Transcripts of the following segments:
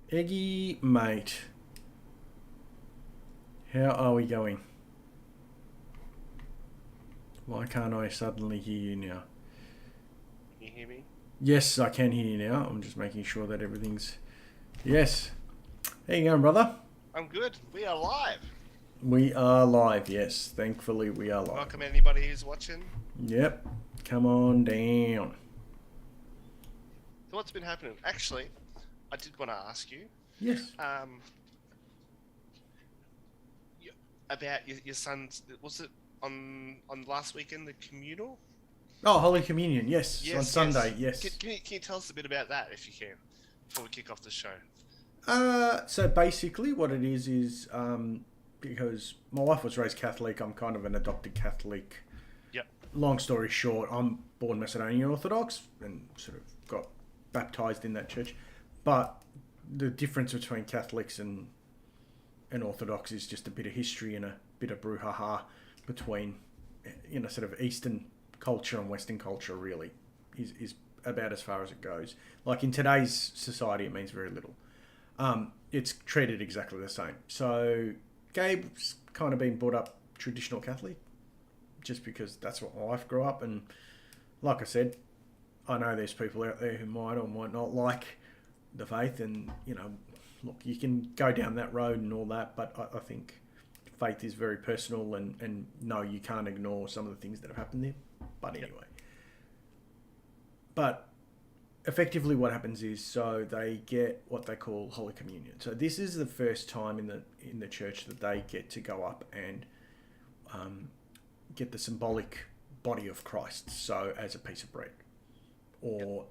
Eggy, mate, how are we going? Why can't I suddenly hear you now? Can you hear me? Yes, I can hear you now. I'm just making sure that everything's. Yes. How you going, brother? I'm good. We are live. We are live, yes. Thankfully, we are live. Welcome anybody who's watching. Yep. Come on down. So what's been happening? Actually, I did want to ask you Yes. um, y- about your son's. Was it on last weekend the communal? Oh, Holy Communion, yes. On Yes, Sunday, yes. Can, yes. can you can you tell us a bit about that if you can before we kick off the show? So basically, what it is because my wife was raised Catholic, I'm kind of an adopted Catholic. Yep. Long story short, I'm born Macedonian Orthodox and sort of got baptized in that church. But the difference between Catholics and Orthodox is just a bit of history and a bit of brouhaha between, sort of Eastern culture and Western culture, really, is about as far as it goes. Like in today's society, it means very little. It's treated exactly the same. So Gabe's kind of been brought up traditional Catholic just because that's what my wife grew up. And like I said, I know there's people out there who might or might not like the faith. And, look, you can go down that road and all that. But I think faith is very personal. And no, you can't ignore some of the things that have happened there. But Yep. anyway. But effectively what happens is so they get what they call Holy Communion. So this is the first time in the church that they get to go up and get the symbolic body of Christ. So as a piece of bread, Yep. or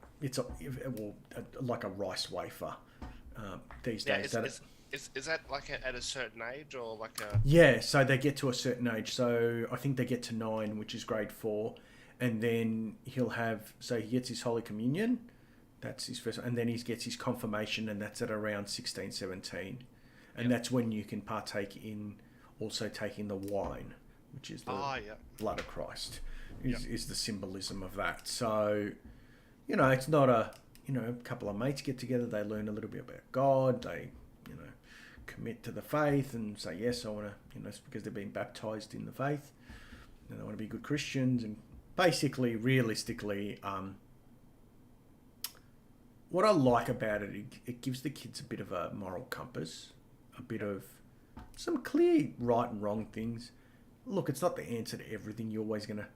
like a rice wafer these Now, days. is that like at a certain age or like a? Yeah, so they get to a certain age. So I think they get to 9, which is grade 4, and then he gets his Holy Communion. That's his first, and then he gets his confirmation, and that's at around 16, 17. And Yep. that's when you can partake in also taking the wine, which is the Ah, yeah. blood of Christ, Yep. is the symbolism of that. So, it's not a couple of mates get together, they learn a little bit about God, they, commit to the faith and say, yes, I want to, it's because they've been baptized in the faith and they want to be good Christians. And basically, realistically, what I like about it gives the kids a bit of a moral compass, a bit of some clear right and wrong things. Look, it's not the answer to everything. You're always going to,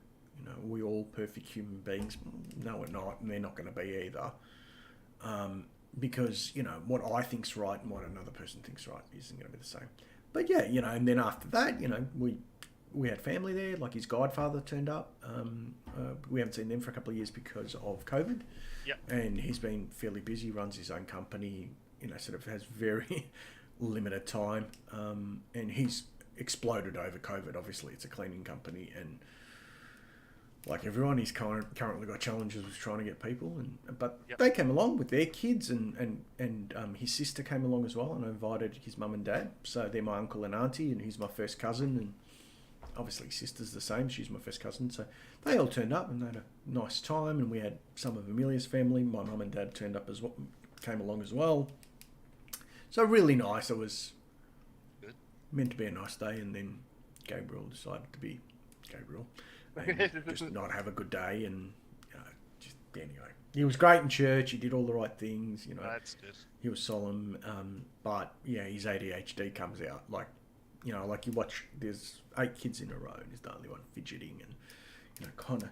we're all perfect human beings. No, we're not, and they're not going to be either. Because, what I think's right and what another person thinks right isn't going to be the same. But yeah, and then after that, we had family there, like his godfather turned up. We haven't seen them for a couple of years because of COVID. Yep. And he's been fairly busy, runs his own company, sort of has very limited time. And he's exploded over COVID. Obviously, it's a cleaning company. And like everyone, he's currently got challenges with trying to get people. But Yep. they came along with their kids, and his sister came along as well, and I invited his mum and dad. So they're my uncle and auntie, and he's my first cousin, and obviously his sister's the same. She's my first cousin. So they all turned up, and they had a nice time. And we had some of Amelia's family. My mum and dad turned up as well, came along as well. So really nice. It was Good. meant to be a nice day, and then Gabriel decided to be Gabriel and just not have a good day. And just anyway, he was great in church. He did all the right things. That's good. He was solemn. But yeah, his ADHD comes out. Like you watch, there's 8 kids in a row, and he's the only one fidgeting and kind of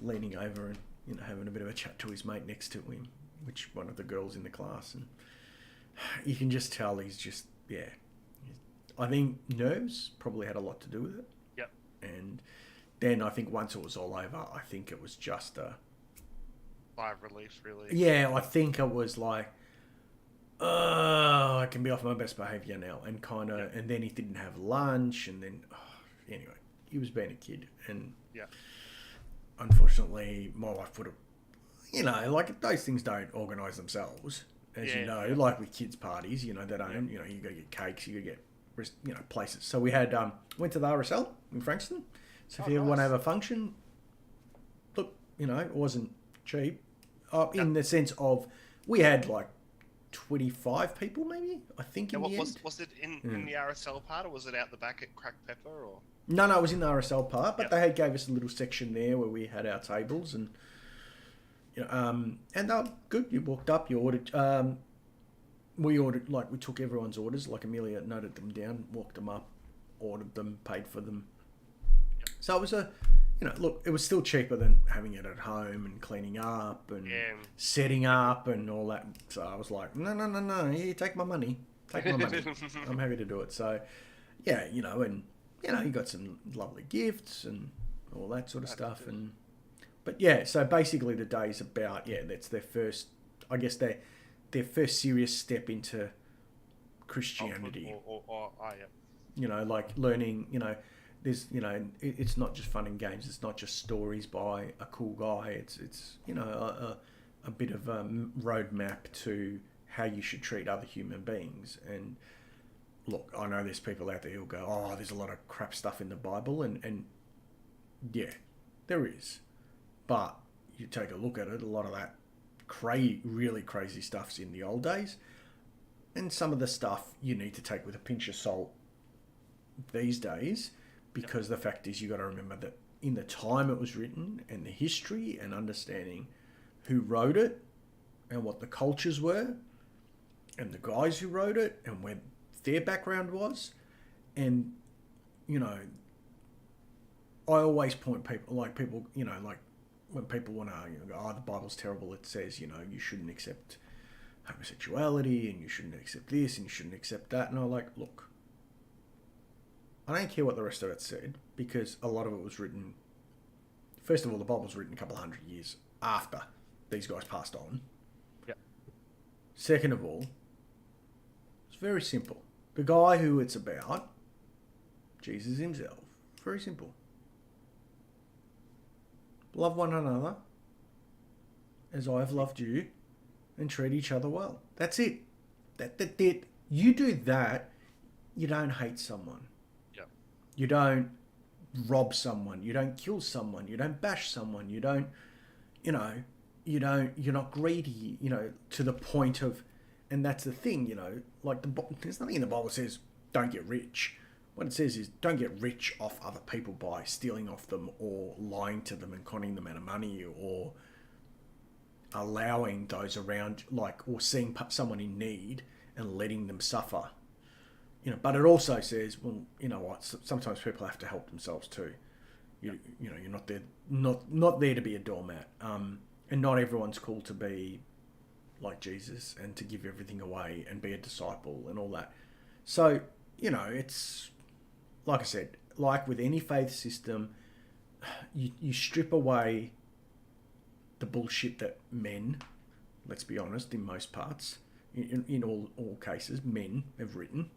leaning over and having a bit of a chat to his mate next to him, which one of the girls in the class, and you can just tell he's just I think nerves probably had a lot to do with it. Yep. And then I think once it was all over, I think it was just Sigh of relief, really. I think it was like, I can be off my best behaviour now, and and then he didn't have lunch, and then anyway, he was being a kid, and Yeah. unfortunately, my wife put like those things don't organise themselves, as Yeah, you know, yeah. like with kids parties, they don't, Yeah. you got to get cakes, you got to get, places. So we had, went to the RSL in Frankston. So if Oh, you ever want to nice. have a function, look, it wasn't cheap, in Yep. the sense of we had like 25 people, maybe. I think in And the end. was it in the RSL part, or was it out the back at Cracked Pepper, or? No, it was in the RSL part, but Yep. they had gave us a little section there where we had our tables and and they were good. You walked up, you ordered. We ordered, like, we took everyone's orders. Like, Amelia noted them down, walked them up, ordered them, paid for them. So it was look, it was still cheaper than having it at home and cleaning up and setting up and all that. So I was like, no, here, take my money. Take my money. I'm happy to do it. So, yeah, you got some lovely gifts and all that sort of stuff. But yeah, so basically the day's about, that's their first, I guess their first serious step into Christianity. Like learning, there's, it's not just fun and games. It's not just stories by a cool guy. It's a bit of a roadmap to how you should treat other human beings. And look, I know there's people out there who'll go, oh, there's a lot of crap stuff in the Bible. And yeah, there is. But you take a look at it, a lot of that really crazy stuff's in the old days. And some of the stuff you need to take with a pinch of salt these days, because the fact is, you got to remember that in the time it was written and the history and understanding who wrote it and what the cultures were and the guys who wrote it and where their background was. And, I always point people, like when people want to argue, go, oh, the Bible's terrible. It says, you shouldn't accept homosexuality and you shouldn't accept this and you shouldn't accept that. And I'm like, look, I don't care what the rest of it said, because a lot of it was written, first of all, the Bible's written a couple of 100 years after these guys passed on. Yeah. Second of all, it's very simple. The guy who it's about, Jesus himself, very simple. Love one another as I have loved you, and treat each other well. That's it. That you do that, you don't hate someone. Yeah. You don't rob someone. You don't kill someone. You don't bash someone. You don't, you're not greedy, to the point of, and that's the thing, like there's nothing in the Bible that says don't get rich. What it says is don't get rich off other people by stealing off them or lying to them and conning them out of money or allowing those around, or seeing someone in need and letting them suffer. But it also says, well, you know what? Sometimes people have to help themselves too. You're not there, not there to be a doormat. And not everyone's called to be like Jesus and to give everything away and be a disciple and all that. So, it's like I said, like with any faith system, you strip away the bullshit that men, let's be honest, in most parts, in all cases, men have written,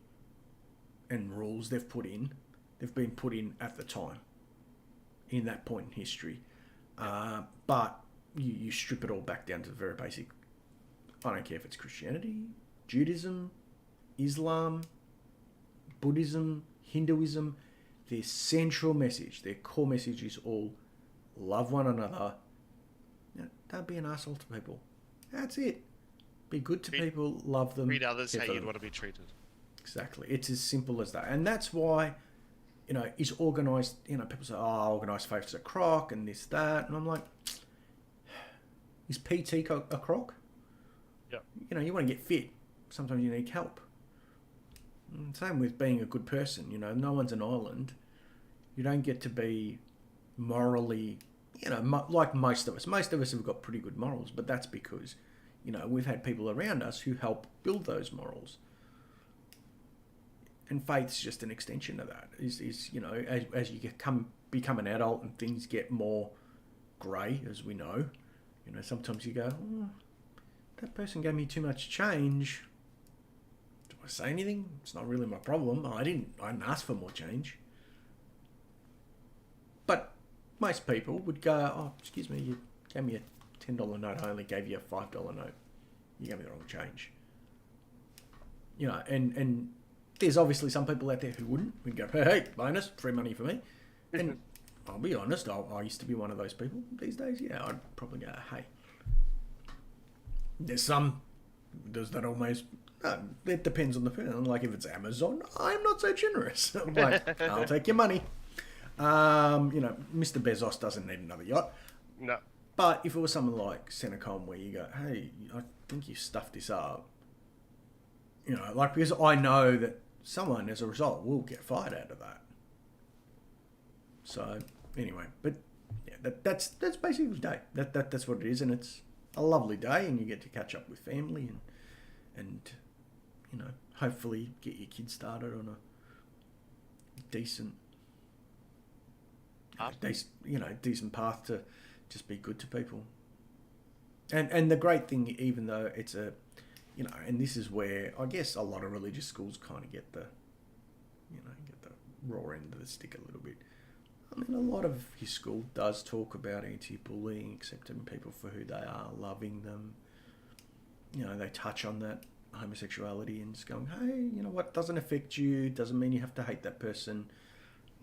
and rules they've been put in at the time, in that point in history. But you strip it all back down to the very basic. I don't care if it's Christianity, Judaism, Islam, Buddhism, Hinduism, their central message, their core message is all love one another. Don't be an asshole to people. That's it. Be good to people, love them. Treat others how you'd want to be treated. Exactly. It's as simple as that. And that's why, is organised, people say, oh, organised faith's a crock and this, that. And I'm like, is PT a crock? Yeah. You want to get fit. Sometimes you need help. Same with being a good person. No one's an island. You don't get to be morally, like most of us. Most of us have got pretty good morals, but that's because, we've had people around us who help build those morals. And faith's just an extension of that. Is as you become an adult and things get more grey, as we know, sometimes you go, oh, that person gave me too much change. Do I say anything? It's not really my problem. I didn't ask for more change. But most people would go, oh, excuse me, you gave me a $10 note. I only gave you a $5 note. You gave me the wrong change. And there's obviously some people out there who wouldn't. We'd go, hey, bonus, free money for me. And I'll be honest, I used to be one of those people. These days, yeah, I'd probably go, hey. There's some Does that almost? It depends on the person. Like if it's Amazon, I'm not so generous. I'm like, I'll take your money. Mr. Bezos doesn't need another yacht. No. But if it was someone like Senecom where you go, hey, I think you stuffed this up, because I know that someone as a result will get fired out of that. So anyway, but yeah, that's basically the day. That's what it is, and it's a lovely day, and you get to catch up with family and hopefully get your kids started on a decent decent path to just be good to people. And the great thing, even though it's and this is where I guess a lot of religious schools kind of get the raw end of the stick a little bit. I mean, a lot of his school does talk about anti-bullying, accepting people for who they are, loving them. They touch on that homosexuality and just going, hey, what doesn't affect you doesn't mean you have to hate that person.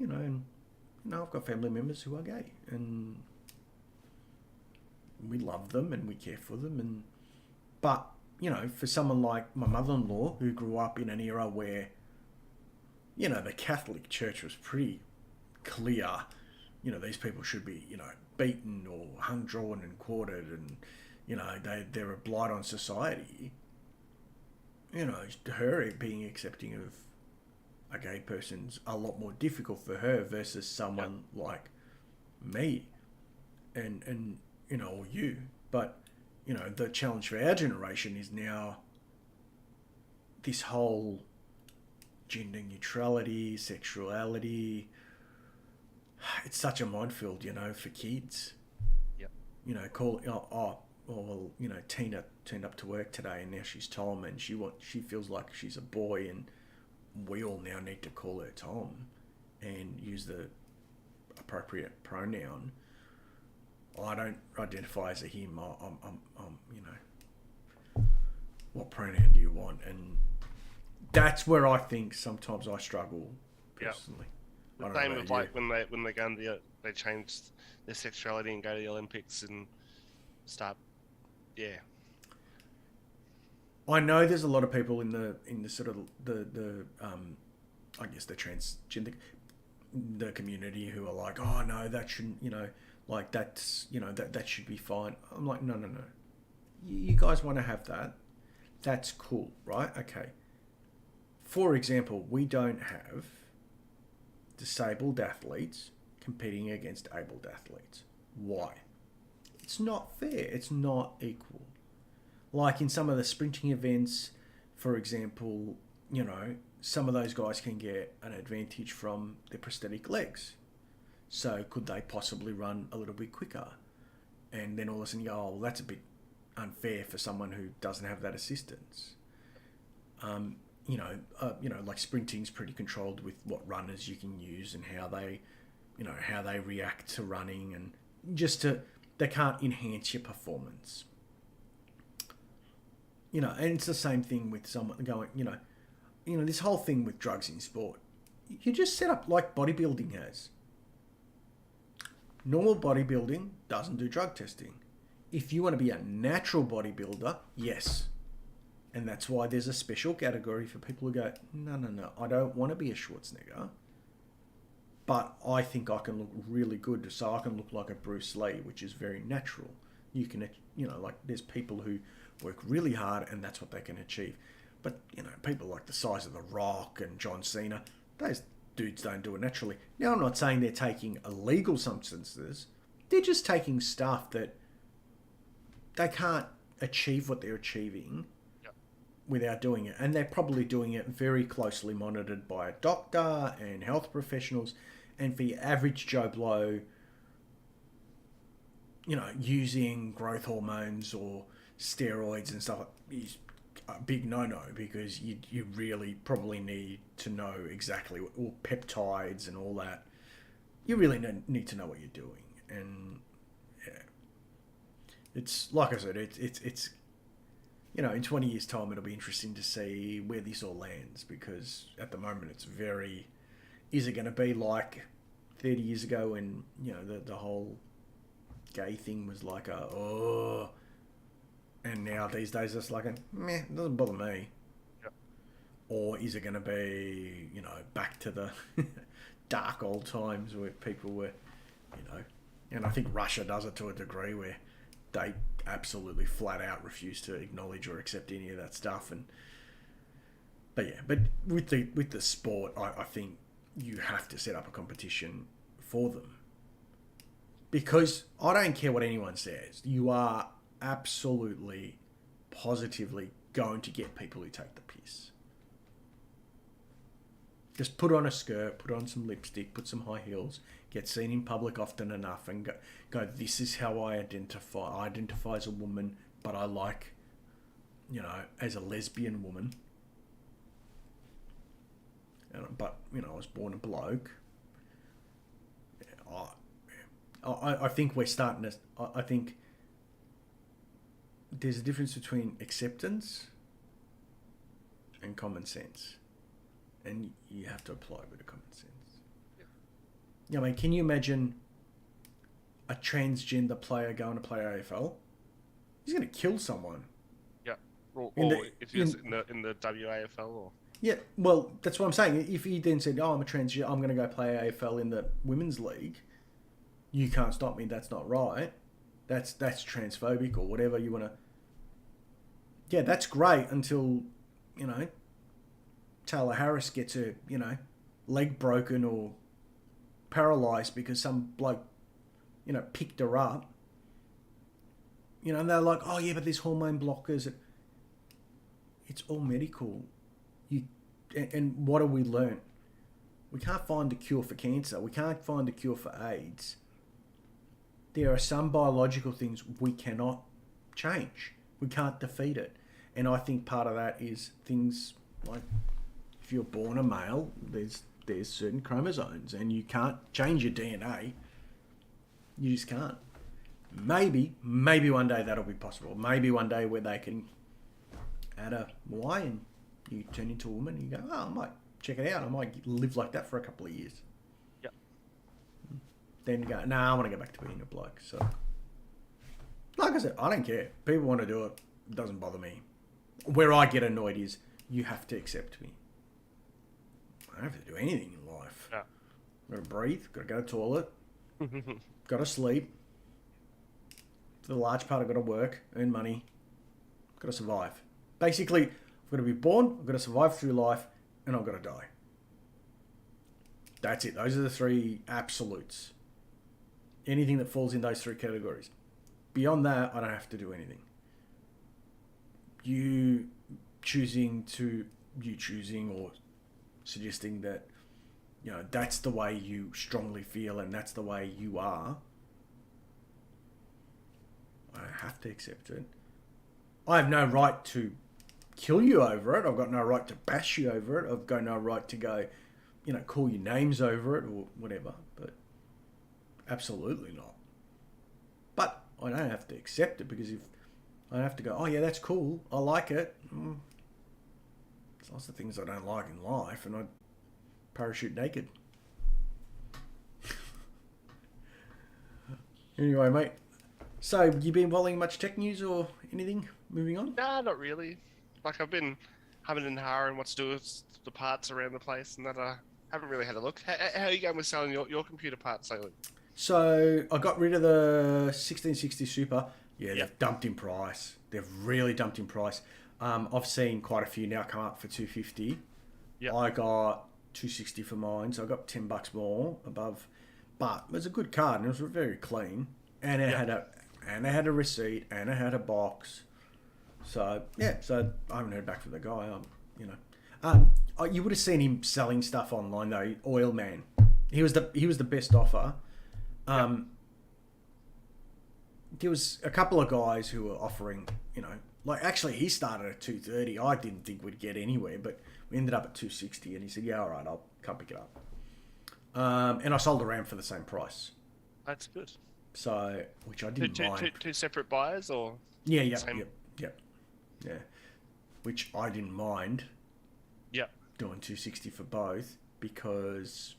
And I've got family members who are gay, and we love them and we care for them. But for someone like my mother-in-law who grew up in an era where, the Catholic Church was pretty clear, these people should be, beaten or hung, drawn and quartered, and, they're a blight on society. Her being accepting of a gay person's a lot more difficult for her versus someone like me and or you. But, the challenge for our generation is now this whole gender neutrality, sexuality. It's such a minefield, for kids. Yep. Tina turned up to work today and now she's Tom and she feels like she's a boy, and we all now need to call her Tom and use the appropriate pronoun. I don't identify as a him. What pronoun do you want? And that's where I think sometimes I struggle personally. Yep. The same with like when they go and they change their sexuality and go to the Olympics and start. Yeah. I know there's a lot of people in the sort of the I guess the transgender the community who are like, oh no, that shouldn't, like that's that should be fine. I'm like, no. You guys want to have that? That's cool, right? Okay. For example, we don't have disabled athletes competing against abled athletes. Why? It's not fair. It's not equal. Like in some of the sprinting events, for example, some of those guys can get an advantage from their prosthetic legs. So could they possibly run a little bit quicker? And then all of a sudden you go, oh, well, that's a bit unfair for someone who doesn't have that assistance. Like sprinting's pretty controlled with what runners you can use and how they react to running, and they can't enhance your performance. And it's the same thing with someone going, this whole thing with drugs in sport. You just set up like bodybuilding has. Normal bodybuilding doesn't do drug testing. If you want to be a natural bodybuilder, yes. And that's why there's a special category for people who go, no, I don't want to be a Schwarzenegger, but I think I can look really good, so I can look like a Bruce Lee, which is very natural. You can, there's people who work really hard and that's what they can achieve. But, people like the size of The Rock and John Cena, those dudes don't do it naturally. Now, I'm not saying they're taking illegal substances. They're just taking stuff that they can't achieve what they're achieving without doing it. And they're probably doing it very closely monitored by a doctor and health professionals. And for your average Joe Blow, using growth hormones or steroids and stuff is a big no-no, because you really probably need to know exactly all peptides and all that. You really need to know what you're doing. And yeah, it's like I said, it's in 20 years' time, it'll be interesting to see where this all lands, because at the moment it's very, is it going to be like 30 years ago when, the whole gay thing was like And now these days it's like, meh, it doesn't bother me. Yep. Or is it going to be, back to the dark old times where people were, and I think Russia does it to a degree where they absolutely flat out refuse to acknowledge or accept any of that stuff. But with the sport, I think you have to set up a competition for them. Because I don't care what anyone says, you are absolutely, positively going to get people who take the piss. Just put on a skirt, put on some lipstick, put some high heels, get seen in public often enough and go this is how I identify. I identify as a woman, but I like, as a lesbian woman. But, I was born a bloke. I think we're starting to... I think there's a difference between acceptance and common sense. And you have to apply a bit of common sense. Yeah. I mean, can you imagine a transgender player going to play AFL? He's going to kill someone. Yeah. Or if he's in the WAFL or... Yeah, well, that's what I'm saying. If he then said, I'm a transgender, I'm going to go play AFL in the women's league, you can't stop me, that's not right. That's transphobic or whatever you want to... Yeah, that's great until, Taylor Harris gets her, leg broken or paralysed because some bloke, picked her up. And they're like, oh yeah, but there's hormone blockers. It's all medical. And what have we learnt? We can't find a cure for cancer. We can't find a cure for AIDS. There are some biological things we cannot change. We can't defeat it. And I think part of that is things like if you're born a male, there's certain chromosomes and you can't change your DNA. You just can't. Maybe one day that'll be possible. Maybe one day where they can add a Y and you turn into a woman and you go, I might check it out. I might live like that for a couple of years. Yep. Then you go, I want to go back to being a bloke. So, like I said, I don't care. People want to do it. It doesn't bother me. Where I get annoyed is you have to accept me. I don't have to do anything in life. Yeah. Got to breathe. Got to go to the toilet. Got to sleep. For the large part, I've got to work, earn money. Got to survive. Basically, I've got to be born, I've got to survive through life, and I've got to die. That's it. Those are the three absolutes. Anything that falls in those three categories. Beyond that, I don't have to do anything. You choosing or suggesting that, that's the way you strongly feel and that's the way you are, I have to accept it. I have no right to kill you over it. I've got no right to bash you over it. I've got no right to go, call you names over it or whatever. But absolutely not. But I don't have to accept it because if I have to go, oh yeah, that's cool. I like it. There's lots of things I don't like in life and I parachute naked. Anyway, mate. So, you been following much tech news or anything? Moving on? Nah, not really. Like, I've been humming and hawing what to do with the parts around the place, and that I haven't really had a look. How are you going with selling your computer parts lately? So, I got rid of the 1660 Super. Yeah, they've dumped in price. They've really dumped in price. I've seen quite a few now come up for $250. Yep. I got $260 for mine, so I got $10 more above. But it was a good card, and it was very clean. And it had a receipt, and it had a box. So so I haven't heard back from the guy. You would have seen him selling stuff online though. Oil Man, he was the best offer. There was a couple of guys who were offering, actually he started at $230. I didn't think we'd get anywhere, but we ended up at $260, and he said, "Yeah, all right, I'll come pick it up." And I sold around for the same price. That's good. So, which I didn't mind. Two separate buyers, or yeah, which I didn't mind. Yeah. Doing $260 for both because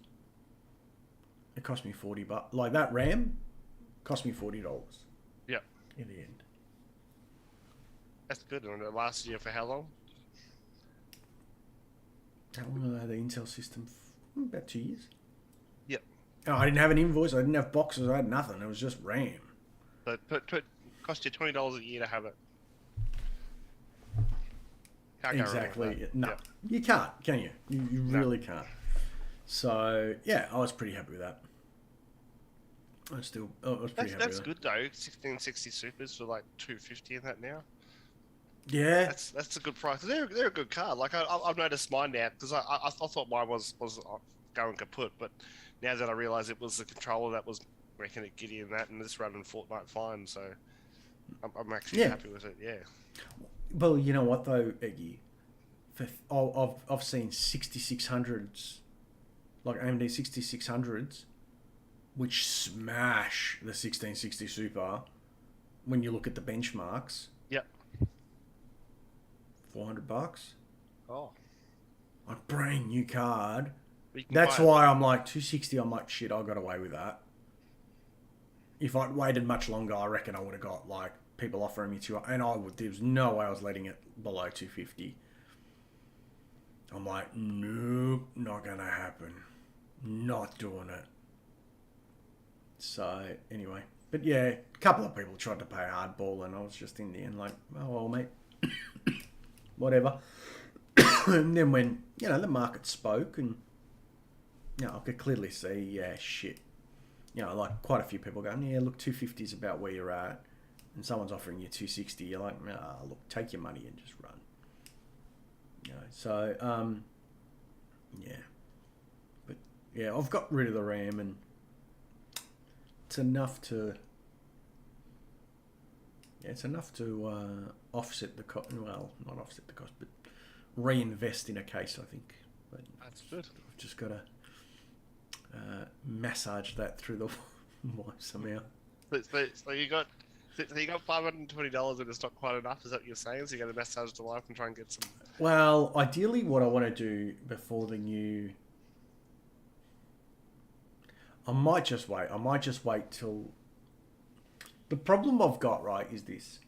it cost me $40. Like that RAM cost me $40. Yeah. In the end. That's good. And it lasted you for how long? How long have I had the Intel system? About 2 years. Yep. Oh, I didn't have an invoice. I didn't have boxes. I had nothing. It was just RAM. But cost you $20 a year to have it. Can't go wrong with Exactly. that. No, Yep. you can't, can you? You No. really can't. So yeah, I was pretty happy with that. I was pretty happy That's with good though. 1660 supers for like 250 in that now. that. Yeah, That's a good price. They're a good car. Like I've noticed mine now because I thought mine was going kaput, but now that I realise it was the controller that was making it giddy and that, and this running Fortnite fine, so I'm actually Yeah. happy with it. Yeah. well, you know what though, Eggy? I've seen 6600s, like AMD 6600s, which smash the 1660 Super. When you look at the benchmarks, Yep. $400, Oh. a brand new card. But you can That's buy it. why I'm like 260. I'm like shit. I got away with that. If I'd waited much longer, I reckon I would have got like people offering me and I would. There was no way I was letting it below 250. I'm like, nope, not gonna happen. Not doing it. So anyway, but yeah, a couple of people tried to pay hardball, and I was just in the end like, oh well, mate, whatever. And then when the market spoke, and I could clearly see, yeah, shit. Like quite a few people going, yeah, look, 250 is about where you're at, and someone's offering you 260. You're like, nah, look, take your money and just run. So yeah, but yeah, I've got rid of the RAM, and it's enough to offset the cost. Well, not offset the cost, but reinvest in a case, I think. But That's good. I've just got to massage that through the wife somehow. So you got $520 and it's not quite enough. Is that what you're saying? So you got to massage the wife and try and get some. Well, ideally, what I want to do before the new, I might just wait. I might just wait till. The problem I've got, right, is this.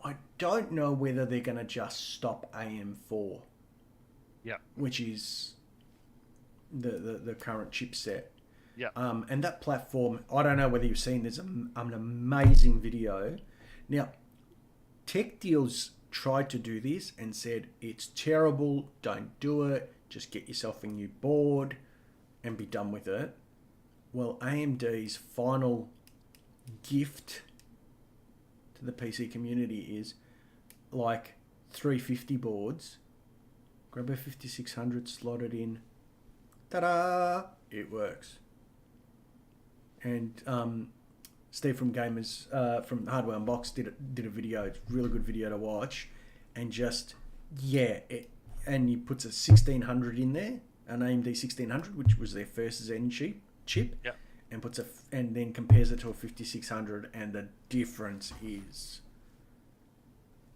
I don't know whether they're going to just stop AM4. Yeah. Which is the current chipset. Yeah. And that platform, I don't know whether you've seen, there's an amazing video. Now, Tech Deals tried to do this and said, it's terrible, don't do it, just get yourself a new board and be done with it. Well, AMD's final gift to the PC community is like 350 boards, grab a 5600, slot it in, ta-da, it works. And Steve from Gamers, from Hardware Unboxed, did a video. It's a really good video to watch. And just, and he puts a 1600 in there, an AMD 1600, which was their first Zen chip. Yeah. And and then compares it to a 5600, and the difference is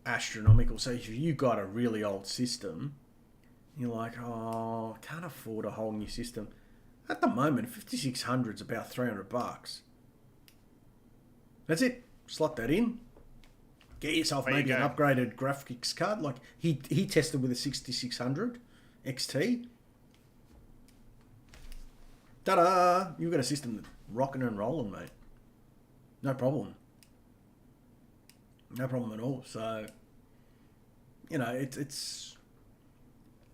astronomical. So if you got a really old system, you're like, oh, I can't afford a whole new system. At the moment, 5600 is about $300. That's it. Slot that in. Get yourself There you maybe an go. upgraded graphics card. Like he tested with a 6600 XT. Ta-da! You've got a system that's rocking and rolling, mate. No problem. No problem at all. So, it's...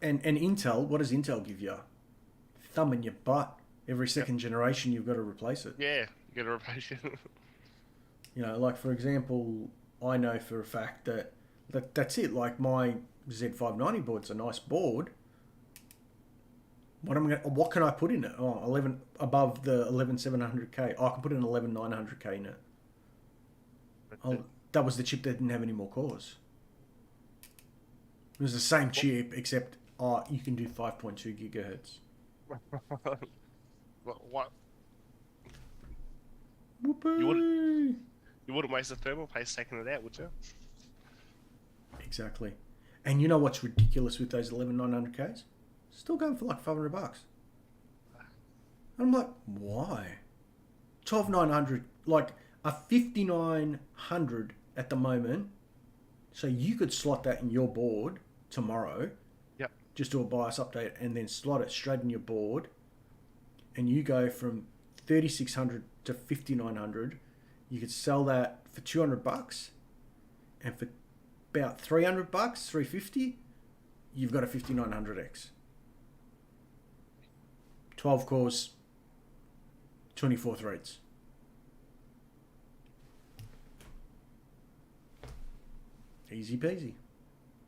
And Intel, what does Intel give you? Thumb in your butt. Every second generation, you've got to replace it. Yeah. You got to replace it. Like, for example, I know for a fact that's it. Like, my Z590 board's a nice board. What can I put in it? Oh, 11 above the 11700K. Oh, I can put in 11900K in it. That was the chip that didn't have any more cores. It was the same chip, except you can do 5.2 gigahertz. What? Whoopee! You wouldn't waste the thermal paste taking it out, would you? Exactly. And you know what's ridiculous with those 11900Ks? Still going for like $500. And I'm like, why? 12900, like a 5900 at the moment, So you could slot that in your board tomorrow, Yep. just do a BIOS update, and then slot it straight in your board, and you go from 3,600 to 5,900. You could sell that for $200, and for about $300, 350, you've got a 5900X. 12 cores, 24 threads. Easy peasy.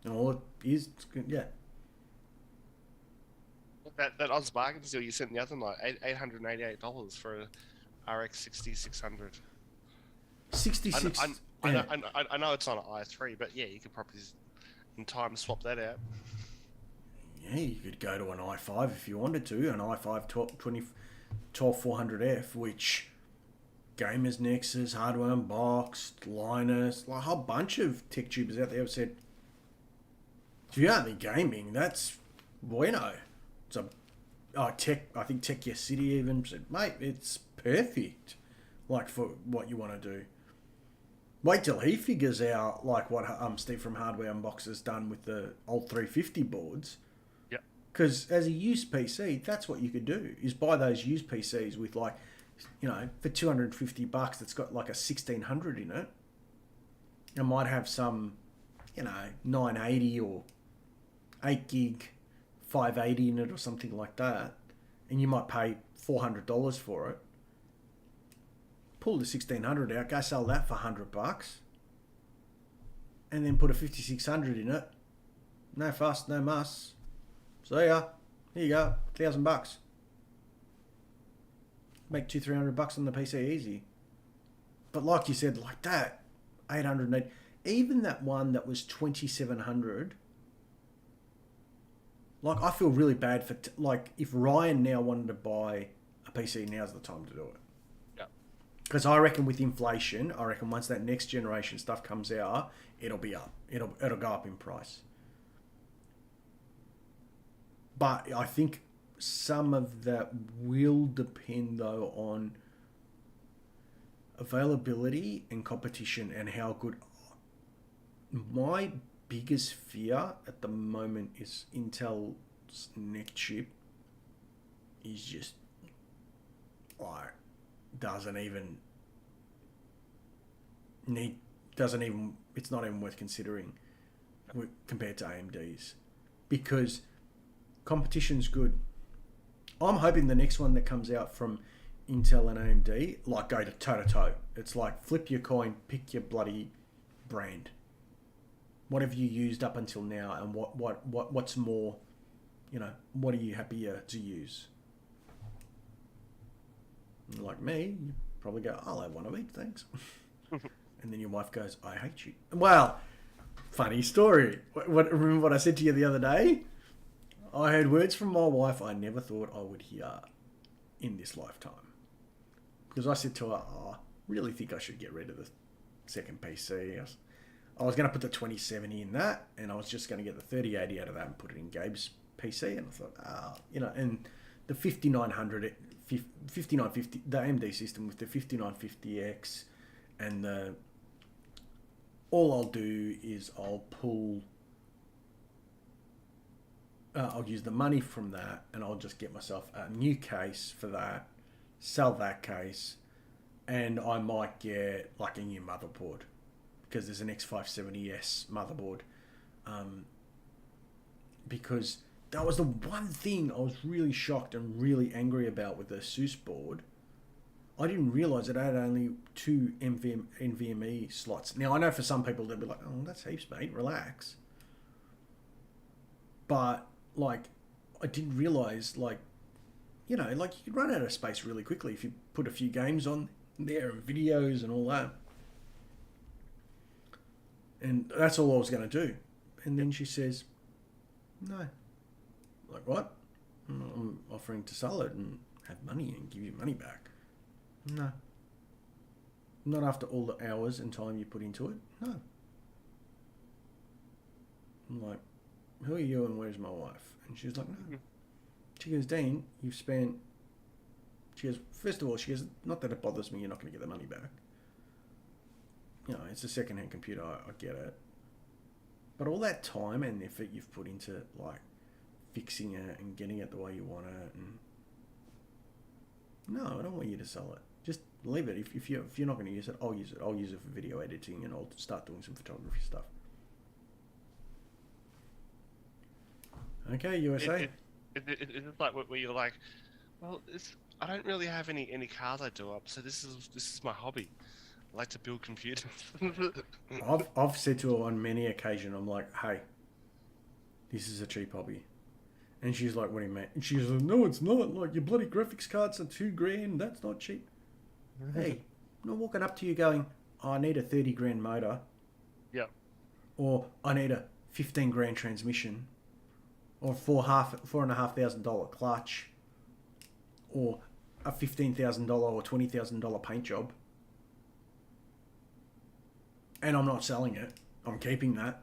And all it is, yeah. That Oz bargain deal you sent the other night, $888 for a RX 6600. 66. I know it's on an i3, but yeah, you could probably in time swap that out. Yeah, you could go to an i5 if you wanted to, an i5 12400F, which Gamers Nexus, Hardware Unboxed, Linus, like a whole bunch of tech tubers out there have said, if you aren't gaming, that's bueno. It's Tech, I think Tech Yes City even said, mate, it's perfect, like for what you want to do. Wait till he figures out like what Steve from Hardware Unboxed has done with the old 350 boards. Yep. Because as a used PC, that's what you could do, is buy those used PCs with like, you know, for $250 that's got like a 1600 in it. It might have some, you know, 980 or 8 gig 580 in it or something like that. And you might pay $400 for it. Pull the 1600 out, go sell that for $100, and then put a 5600 in it. No fuss, no muss. See ya. Here you go, $1,000. Make $200-300 on the PC easy. But like you said, like that, 880. Even that one that was 2700. Like I feel really bad for like if Ryan now wanted to buy a PC, now's the time to do it. Because I reckon with inflation, I reckon once that next generation stuff comes out, it'll be up. It'll go up in price. But I think some of that will depend though on availability and competition and how good. My biggest fear at the moment is Intel's next chip is just like it's not even worth considering compared to AMD's, because competition's good. I'm hoping the next one that comes out from Intel and AMD like go to toe to toe. It's like flip your coin, pick your bloody brand. What have you used up until now, and what's more, you know, what are you happier to use? Like me, you probably go, I'll have one of each, thanks. And then your wife goes, I hate you. Well, funny story. Remember what I said to you the other day? I heard words from my wife I never thought I would hear in this lifetime. Because I said to her, I really think I should get rid of the second PC. I was going to put the 2070 in that, and I was just going to get the 3080 out of that and put it in Gabe's PC. And I thought, you know, and the 5950, the AMD system with the 5950X, and all I'll do is I'll use the money from that, and I'll just get myself a new case for that, sell that case, and I might get like a new motherboard, because there's an X570S motherboard, because that was the one thing I was really shocked and really angry about with the ASUS board. I didn't realise it had only 2 NVMe slots. Now, I know for some people they'll be like, oh, that's heaps, mate, relax. But, like, I didn't realise, like, you know, like you could run out of space really quickly if you put a few games on there and videos and all that. And that's all I was going to do. And then she says, no. Like, what? I'm offering to sell it and have money and give you money back. No. Not after all the hours and time you put into it. No. I'm like, who are you and where's my wife? And she was like, no. She goes, Dean, you've spent... She goes, first of all, she goes, not that it bothers me, you're not going to get the money back. You know, it's a second-hand computer, I get it. But all that time and effort you've put into like fixing it and getting it the way you want it, and no, I don't want you to sell it. Just leave it. If you're not going to use it, I'll use it. I'll use it for video editing, and I'll start doing some photography stuff. Okay, USA. It's like where you're like, well, I don't really have any cars I do up, so this is my hobby. I like to build computers. I've said to her on many occasions, I'm like, hey, this is a cheap hobby. And she's like, what do you mean? And she's like, no, it's not. Like, your bloody graphics cards are $2,000. That's not cheap. Hey, I'm not walking up to you going, oh, I need a 30 grand motor. Yep. Or I need a 15 grand transmission. Or $4,500 clutch. Or a $15,000 or $20,000 paint job. And I'm not selling it. I'm keeping that.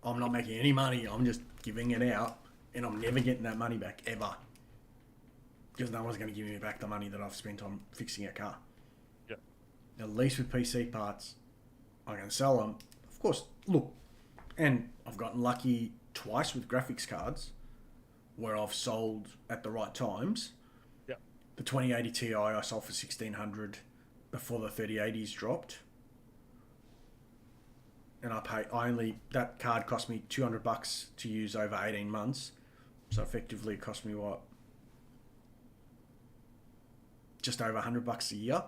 I'm not making any money. I'm just giving it out. And I'm never getting that money back, ever. Because no one's going to give me back the money that I've spent on fixing a car. Yeah. At least with PC parts, I can sell them. Of course, look, and I've gotten lucky twice with graphics cards where I've sold at the right times. Yeah. The 2080 Ti I sold for $1,600 before the 3080s dropped. And that card cost me $200 to use over 18 months. So effectively it cost me what? Just over $100 a year.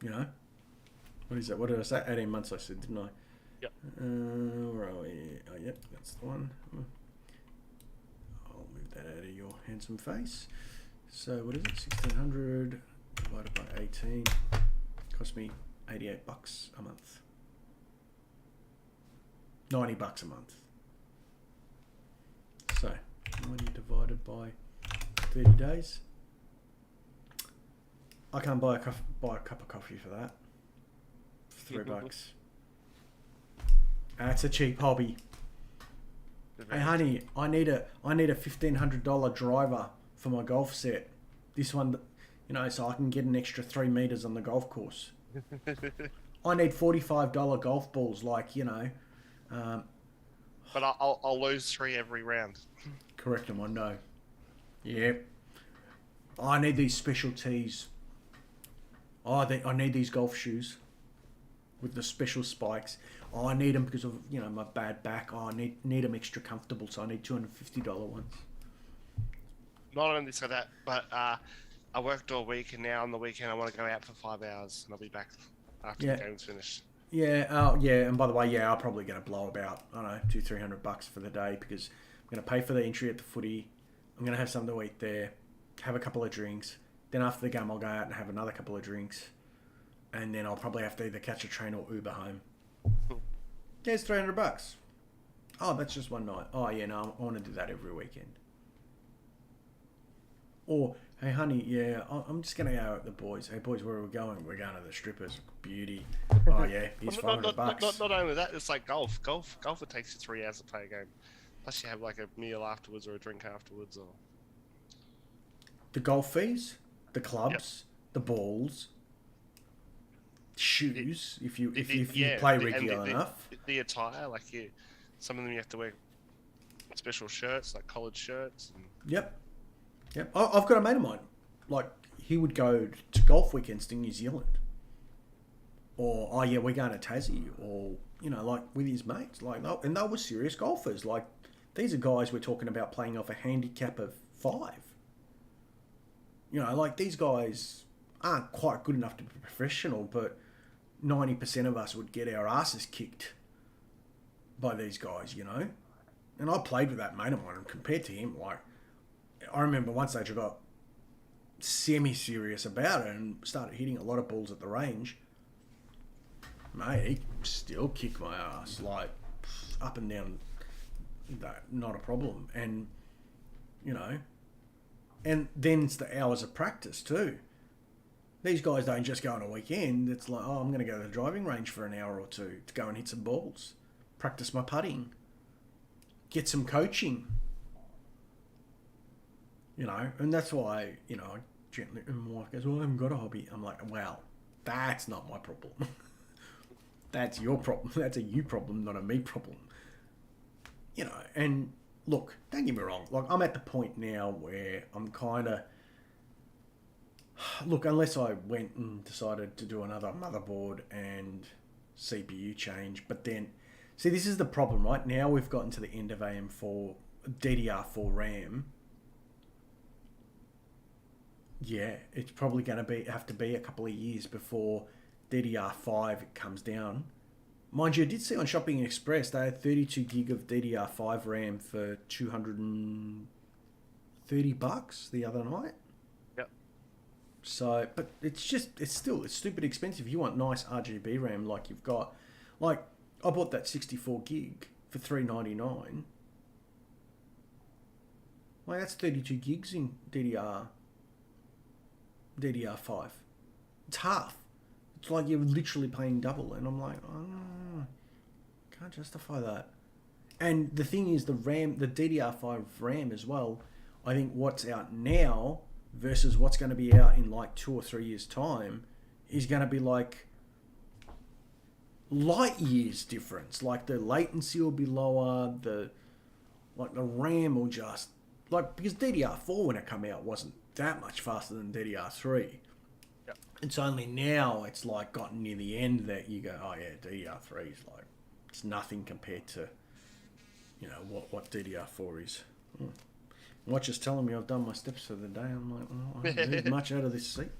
You know? What is that? What did I say? 18 months I said, didn't I? Yep. Where are we? Oh, yep, that's the one. I'll move that out of your handsome face. So what is it? 1,600 divided by 18. Cost me $88 a month. $90 a month. So 90 divided by 30 days. I can't buy a cup of coffee for that. For $3. That's a cheap hobby. Hey honey, I need a $1,500 driver for my golf set. This one, you know, so I can get an extra 3 meters on the golf course. I need $45 golf balls, like, you know. But I'll lose 3 every round. Correct them, I know. Yep. I need these special tees. I need these golf shoes with the special spikes. I need them because of, you know, my bad back. I need them extra comfortable, so I need $250 ones. Not only so that, but I worked all week, and now on the weekend I want to go out for 5 hours, and I'll be back after the game's finished. Yeah, yeah, and by the way, yeah, I'm probably going to blow about, I don't know, $200-300 for the day, because I'm going to pay for the entry at the footy. I'm going to have something to eat there, have a couple of drinks. Then after the game, I'll go out and have another couple of drinks. And then I'll probably have to either catch a train or Uber home. Yeah, it's $300. Oh, that's just one night. Oh, yeah, no, I want to do that every weekend. Or, hey, honey, yeah, I'm just going to go with the boys. Hey, boys, where are we going? We're going to the strippers. Beauty. Oh, yeah, here's $500. Not only that, it's like golf. Golf, it takes you 3 hours to play a game. Plus you have like a meal afterwards or a drink afterwards. Or the golf fees, the clubs, the balls, shoes, if you play regular enough. The attire, like some of them you have to wear special shirts, like collared shirts. And... Yep. I've got a mate of mine. Like, he would go to golf weekends to New Zealand. Or, oh yeah, we're going to Tassie. Or, you know, like with his mates. Like, and they were serious golfers. Like, these are guys we're talking about playing off a handicap of 5. You know, like, these guys aren't quite good enough to be professional, but 90% of us would get our asses kicked by these guys, you know? And I played with that mate of mine, and compared to him, like, I remember one stage I got semi-serious about it and started hitting a lot of balls at the range. Mate, he still kicked my ass, like, up and down, that, not a problem. And, you know, and then it's the hours of practice too. These guys don't just go on a weekend. It's like, oh, I'm going to go to the driving range for an hour or two to go and hit some balls, practice my putting, get some coaching. You know, and that's why, you know, gently, and my wife goes, well, I haven't got a hobby. I'm like, well, that's not my problem. that's your problem. That's a you problem, not a me problem. You know, and look, don't get me wrong. Like, I'm at the point now where I'm kind of... Look, unless I went and decided to do another motherboard and CPU change, but then... See, this is the problem, right? Now we've gotten to the end of AM4, DDR4 RAM. Yeah, it's probably going to have to be a couple of years before DDR5 comes down. Mind you, I did see on Shopping Express they had 32 gig of DDR5 RAM for $230 the other night. Yep. So, but it's stupid expensive. You want nice RGB RAM like you've got. Like, I bought that 64 gig for $399. Like, that's 32 gigs in DDR5. It's half. It's like you're literally paying double, and I'm like, oh, can't justify that. And the thing is, the RAM, the DDR5 RAM as well, I think what's out now versus what's going to be out in like 2 or 3 years' time is going to be like light years difference. Like the latency will be lower, the RAM will just because DDR4 when it came out wasn't that much faster than DDR3. Yep. It's only now it's like gotten near the end that you go, oh yeah, DDR3 is like, it's nothing compared to, you know, what DDR4 is. Watch is telling me I've done my steps for the day. I'm like, well, I don't need much out of this seat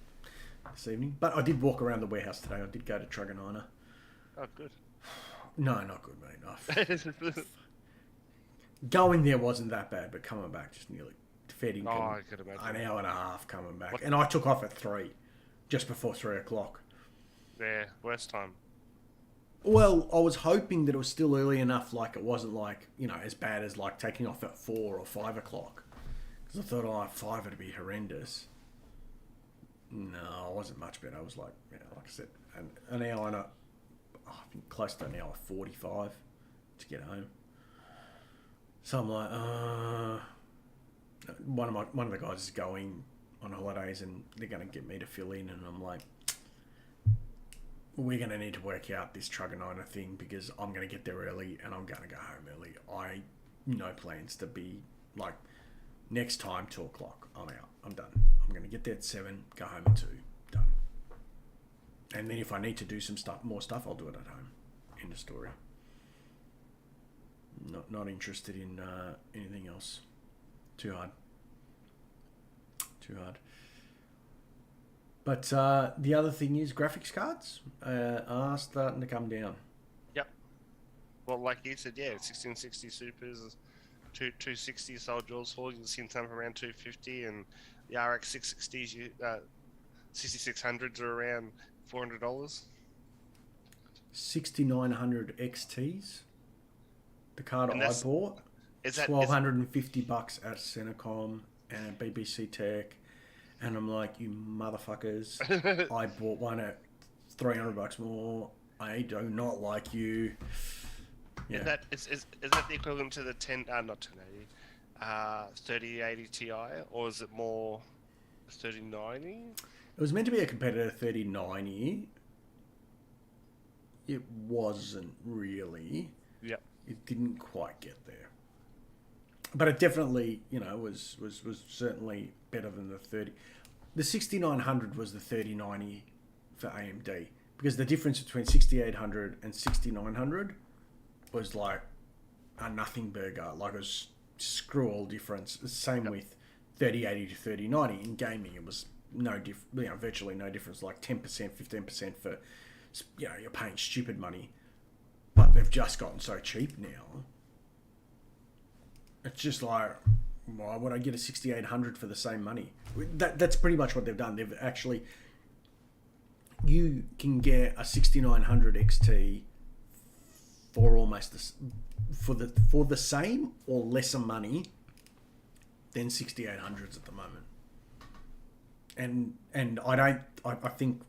this evening. But I did walk around the warehouse today. I did go to Truganina. Oh, good. No, not good, mate. No. Going there wasn't that bad, but coming back just nearly fed I could imagine. an hour and a half coming back. And I took off at 3, just before 3 o'clock. Yeah, worst time. Well, I was hoping that it was still early enough, like it wasn't like, you know, as bad as like taking off at 4 or 5 o'clock. Because I thought, at 5 it'd be horrendous. No, it wasn't much better. I was like, yeah, like I said, an hour and I think close to an hour 45 to get home. So I'm like, one of the guys is going on holidays and they're going to get me to fill in, and I'm like, we're going to need to work out this Truganina thing because I'm going to get there early and I'm going to go home early. I no plans to be like, next time 2 o'clock I'm out, I'm done. I'm going to get there at 7, go home at 2, done. And then if I need to do more stuff, I'll do it at home. End of story. Not interested in anything else. Too hard. But the other thing is graphics cards are starting to come down. Yep. Well, like you said, yeah, 1660 Supers, 260 sold yours for. You'll see them around 250, and the RX 660s, 6600s are around $400. 6900 XTs. The card I bought. Is that $1,250 at Centacom and at BBC Tech, and I'm like, you motherfuckers! I bought one at $300 more. I do not like you. Yeah. Is that the equivalent to the 3080 Ti, or is it more 3090? It was meant to be a competitor 3090. It wasn't really. Yep. It didn't quite get there. But it definitely, you know, was certainly better than the 30. The 6900 was the 3090 for AMD, because the difference between 6800 and 6900 was like a nothing burger. Like, it was screw all difference. Same with 3080 to 3090 in gaming. It was virtually no difference. Like 10%, 15% for, you know, you're paying stupid money. But they've just gotten so cheap now. It's just like, why would I get a 6800 for the same money? That's pretty much what they've done. They've actually, you can get a 6900 XT for almost for the same or lesser money than 6800s at the moment. And I think,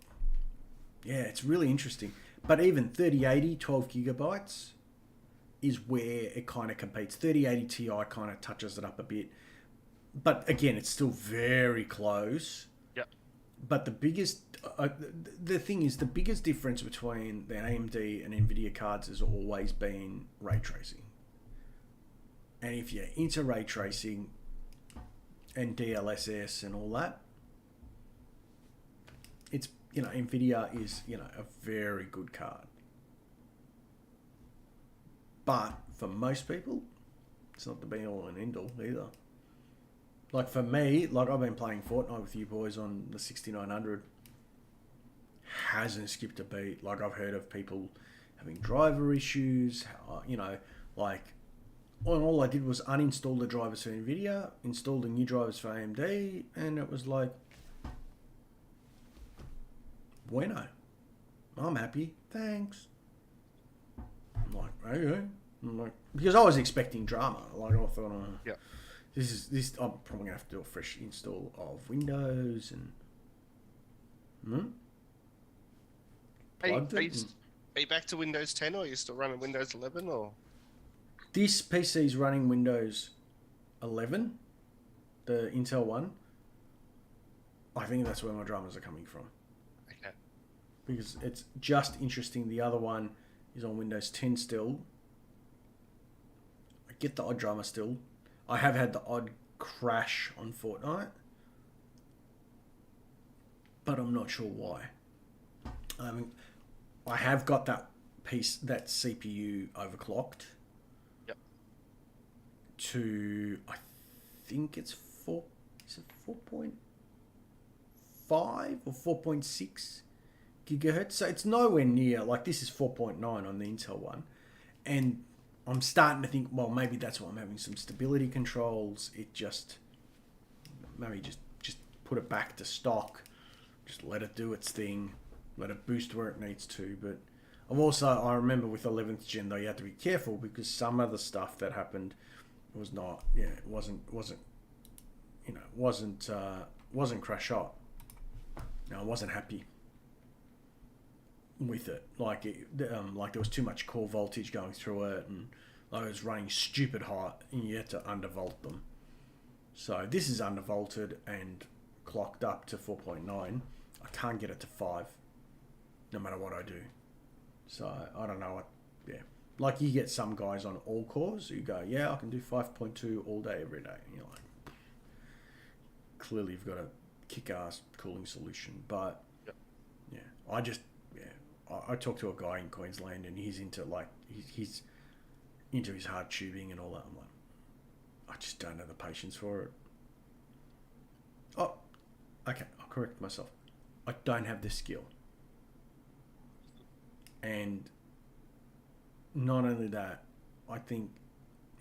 yeah, it's really interesting. But even 3080, 12 gigabytes is where it kind of competes. 3080 Ti kind of touches it up a bit. But again, it's still very close. Yep. But the thing is, the biggest difference between the AMD and NVIDIA cards has always been ray tracing. And if you're into ray tracing and DLSS and all that, it's, NVIDIA is, a very good card. But for most people, it's not the be all and end all either. Like for me, I've been playing Fortnite with you boys on the 6900. Hasn't skipped a beat. I've heard of people having driver issues, all I did was uninstall the drivers for NVIDIA, install the new drivers for AMD, and it was like, bueno. I'm happy. Thanks. I'm like, okay. Because I was expecting drama. I thought, Yeah. I'm probably gonna have to do a fresh install of Windows and. Are you back to Windows 10, or are you still running Windows 11, or? This PC is running Windows 11, the Intel one. I think that's where my dramas are coming from. Okay. Because it's just interesting. The other one is on Windows 10 still. I get the odd drama still. I have had the odd crash on Fortnite, but I'm not sure why. I have got that CPU overclocked. Yep. To, I think it's 4.5 or 4.6 gigahertz. So it's nowhere near, this is 4.9 on the Intel one. And I'm starting to think, well, maybe that's why I'm having some stability controls. Maybe just put it back to stock. Just let it do its thing. Let it boost where it needs to. But I remember with 11th gen though, you had to be careful because some of the stuff that happened was not, wasn't crash hot. No, I wasn't happy with it. There was too much core voltage going through it, and I was running stupid hot, and you had to undervolt them. So this is undervolted and clocked up to 4.9. I can't get it to 5, no matter what I do. So I don't know what. Yeah, you get some guys on all cores who go, yeah, I can do 5.2 all day every day. And you're like, clearly you've got a kick-ass cooling solution. But yep. I talked to a guy in Queensland, and he's into he's into his hard tubing and all that. I'm like, I just don't have the patience for it. Oh, okay, I'll correct myself. I don't have the skill. And not only that, I think,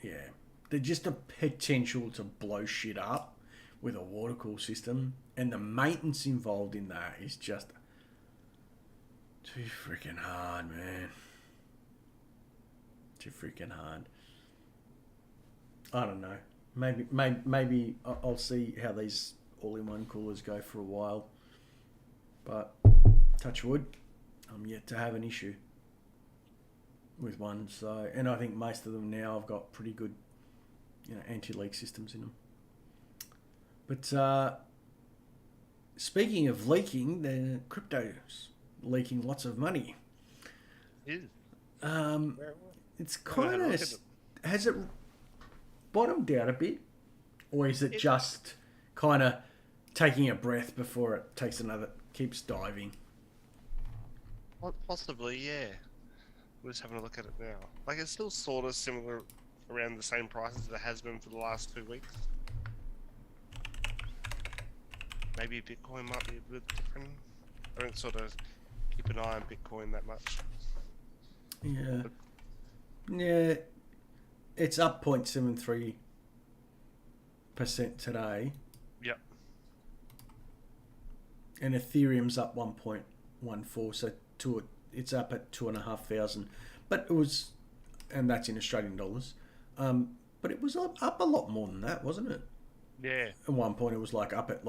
there's just a potential to blow shit up with a water cool system, and the maintenance involved in that is just too freaking hard, man. Too freaking hard. I don't know. Maybe I'll see how these all-in-one coolers go for a while. But touch wood, I'm yet to have an issue with one. So, and I think most of them now have got pretty good, anti-leak systems in them. But speaking of leaking, the crypto's leaking lots of money. It's kind of, has it bottomed out a bit, or is it just kind of taking a breath before it keeps diving? Possibly, yeah. We're just having a look at it now. It's still sort of similar, around the same prices that it has been for the last 2 weeks. Maybe Bitcoin might be a bit different. I don't sort of keep an eye on Bitcoin that much. Yeah. Yeah. It's up 0.73% today. Yep. And Ethereum's up 1.14, so it's up at 2,500. But it was, and that's in Australian dollars. But it was up a lot more than that, wasn't it? Yeah. At one point, it was up at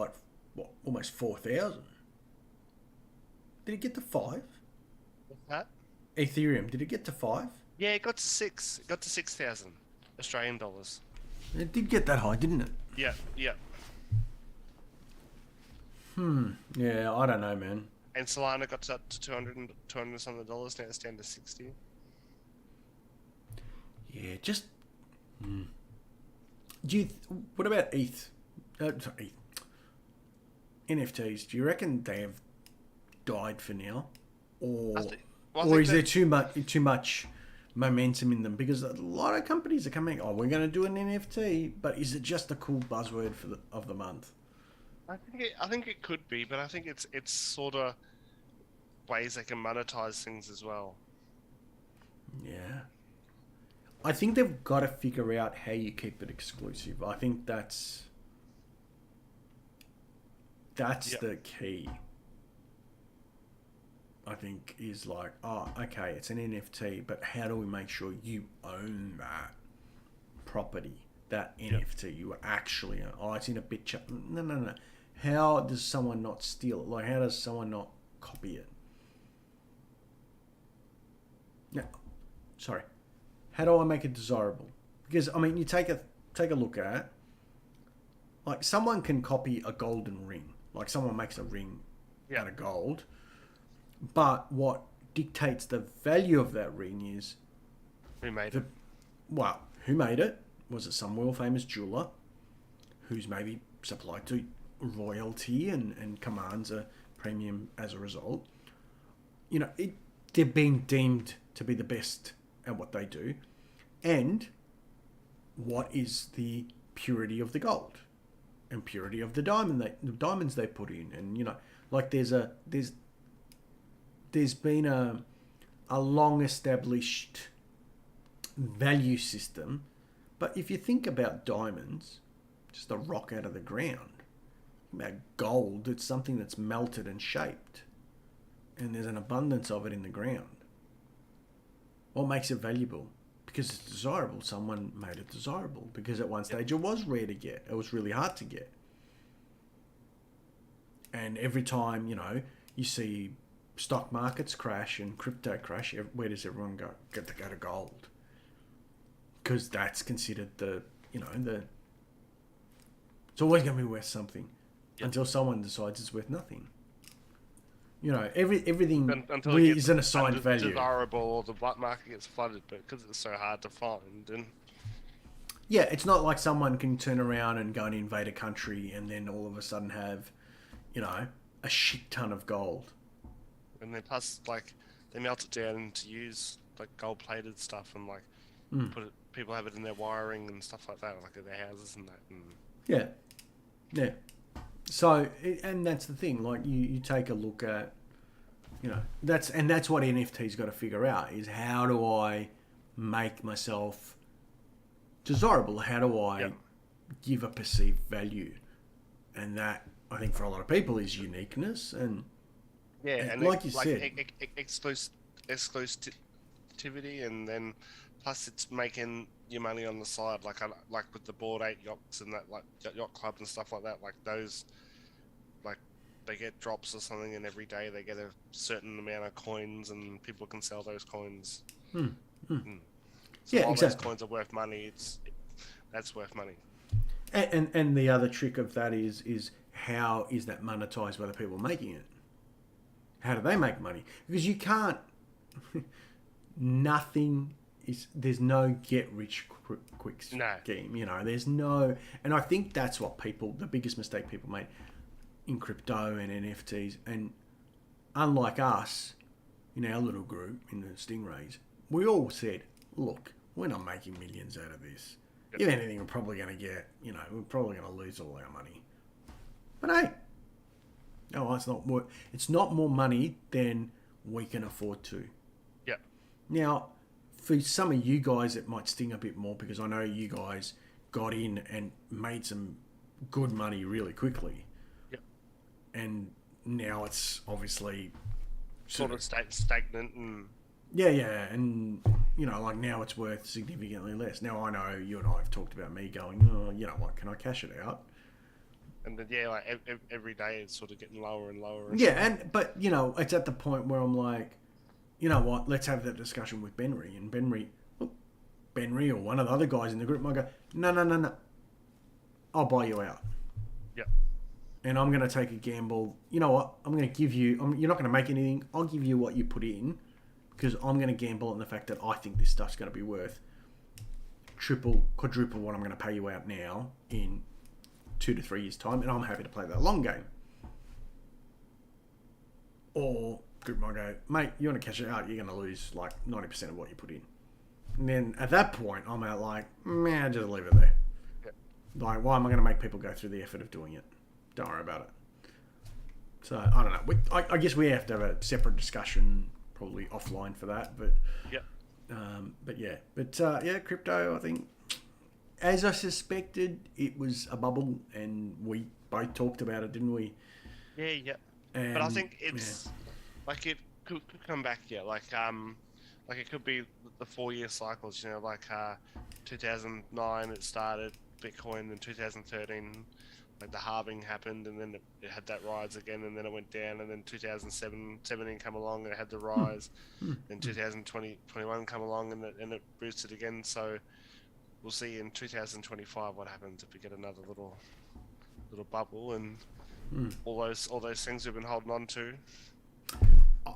almost 4,000. Did it get to 5? What's that? Ethereum, did it get to 5? Yeah, it got to 6. It got to 6,000 Australian dollars. It did get that high, didn't it? Yeah, yeah. Yeah, I don't know, man. And Solana got up to 200 something dollars. Now it's down to 60. Yeah, just do you? What about ETH? Sorry, ETH. NFTs. Do you reckon they have died for now, or I or think is that, there too much momentum in them? Because a lot of companies are coming. Oh, we're going to do an NFT, but is it just a cool buzzword of the month? I think it could be, but I think it's sort of ways they can monetize things as well. Yeah. I think they've got to figure out how you keep it exclusive. I think that's Yep. the key. I think is like, oh, okay, it's an NFT, but how do we make sure you own that property, that Yep. NFT? You actually own. Oh, it's in a picture. No, no, no. How does someone not steal it? Like, how does someone not copy it? No, sorry. How do I make it desirable? Because I mean, you take a look at it, like someone can copy a golden ring. Like someone makes a ring out Yeah. of gold, but what dictates the value of that ring is We made the it. well, who made it? Was it some world famous jeweler who's maybe supplied to royalty and commands a premium as a result? You know, they're being deemed to be the best at what they do, and what is the purity of the gold and purity of the diamonds they put in, and you know, like there's been a long established value system, but if you think about diamonds, just a rock out of the ground, about gold, it's something that's melted and shaped, and there's an abundance of it in the ground. What makes it valuable? Because it's desirable. Someone made it desirable. Because at one Yep. stage it was rare to get. It was really hard to get. And every time, you know, you see stock markets crash and crypto crash, where does everyone go? Get to go to gold. Because that's considered it's always going to be worth something Yep. until someone decides it's worth nothing. You know, everything Until it is gets an assigned value. desirable or the black market gets flooded, but because it's so hard to find, and Yeah, it's not like someone can turn around and go and invade a country and then all of a sudden have, you know, a shit ton of gold. then plus like they melt it down to use like gold plated stuff and like Mm. people have it in their wiring and stuff like that, like at their houses and that. And Yeah, yeah. So, and that's the thing. Like, you take a look at, you know, that's what NFT's got to figure out is how do I make myself desirable? How do I Yep. give a perceived value? And that, I think, for a lot of people is uniqueness. And yeah, and like you said, exclusivity, and then plus it's making your money on the side, like with the Bored Ape yachts and that, like yacht club and stuff like that. Like those, like they get drops or something, and every day they get a certain amount of coins, and people can sell those coins. hmm, hmm. So Yeah, while those exactly. coins are worth money, that's worth money. And the other trick of that is how is that monetized by the people making it? How do they make money? Because you can't. Nothing is. There's no get rich quick No. scheme. You know, there's no. And I think that's what the biggest mistake people make in crypto and NFTs. And unlike us, in our little group in the Stingrays, we all said, look, we're not making millions out of this. Yep. If anything, we're probably going to get, you know, we're probably going to lose all our money. But hey, no, it's not more money than we can afford to. Yeah. Now, for some of you guys, it might sting a bit more because I know you guys got in and made some good money really quickly. Yeah. And now it's obviously Sort of stagnant and yeah, and you know, like now it's worth significantly less. Now I know you and I have talked about me going, oh, you know what, can I cash it out? and then yeah, like every day it's sort of getting lower and lower. Yeah, but you know, it's at the point where I'm like, you know what, let's have that discussion with Benry. And Benry or one of the other guys in the group might go, no, I'll buy you out. Yeah. and I'm going to take a gamble. You know what? I'm going to give you. You're not going to make anything. I'll give you what you put in, because I'm going to gamble on the fact that I think this stuff's going to be worth triple, quadruple what I'm going to pay you out now in 2 to 3 years' time, and I'm happy to play that long game. Or group might go, mate, you want to cash it out, you're going to lose like 90% of what you put in. And then at that point, I'm out like, man, just leave it there. Yep. Like, why am I going to make people go through the effort of doing it? Don't worry about it. So, I don't know. I guess we have to have a separate discussion, probably offline for that. But Yep. yeah, crypto, I think, as I suspected, it was a bubble, and we both talked about it, didn't we? Yeah, yeah. And, But I think it's like it could come back. Yeah, like it could be the 4-year cycles. You know, like 2009 it started Bitcoin, in 2013 like the halving happened, and then it had that rise again, and then it went down, and then 2017 come along and it had the rise. Then 2021 come along and it boosted again. So we'll see in 2025 what happens if we get another little bubble and all those things we've been holding on to.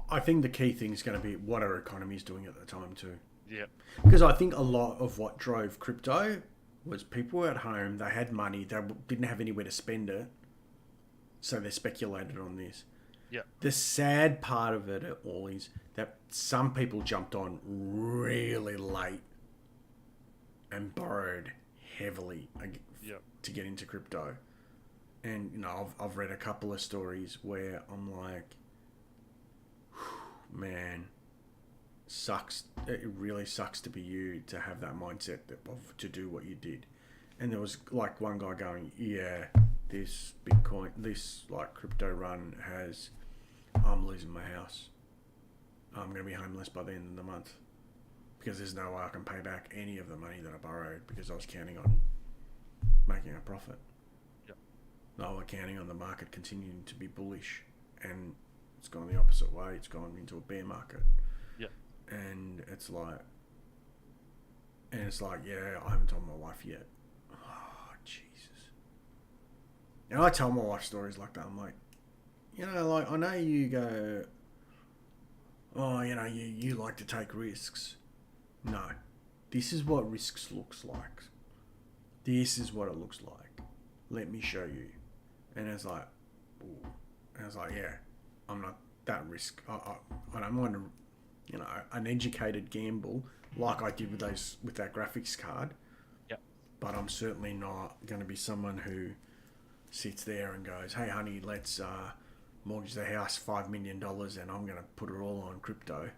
I think the key thing is going to be what our economy is doing at the time too. Yeah. Because I think a lot of what drove crypto was people at home, they had money, they didn't have anywhere to spend it, so they speculated on this. Yeah. The sad part of it all is that some people jumped on really late and borrowed heavily to get into crypto. And, you know, I've read a couple of stories where I'm like, man, sucks. It really sucks to be you, to have that mindset to do what you did. And there was like one guy going, yeah, this Bitcoin, this like crypto run I'm losing my house. I'm going to be homeless by the end of the month because there's no way I can pay back any of the money that I borrowed because I was counting on making a profit. I was counting on the market continuing to be bullish, and it's gone the opposite way. It's gone into a bear market. Yeah. And it's like, yeah, I haven't told my wife yet. Oh, Jesus. And I tell my wife stories like that. I'm like, you know, like, I know you go, oh, you know, you like to take risks. No. This is what risks looks like. This is what it looks like. Let me show you. And it's like, ooh. And it's like, yeah, I'm not that risk. I don't mind, you know, an educated gamble like I did with that graphics card. Yep. But I'm certainly not going to be someone who sits there and goes, hey, honey, let's mortgage the house $5 million and I'm going to put it all on crypto.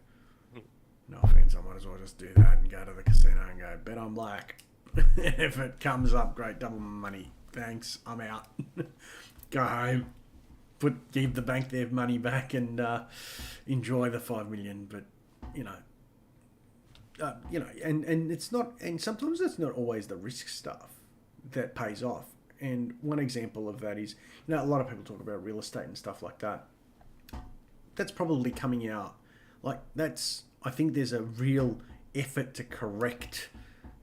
No offense, I might as well just do that and go to the casino and go, bet I'm black. If it comes up, great, double my money. Thanks, I'm out. Go home, give the bank their money back, and enjoy the $5 million. But you know, and it's not, and sometimes it's not always the risk stuff that pays off. And one example of that is, you know, a lot of people talk about real estate and stuff like that. That's probably coming out, like that's. I think there's a real effort to correct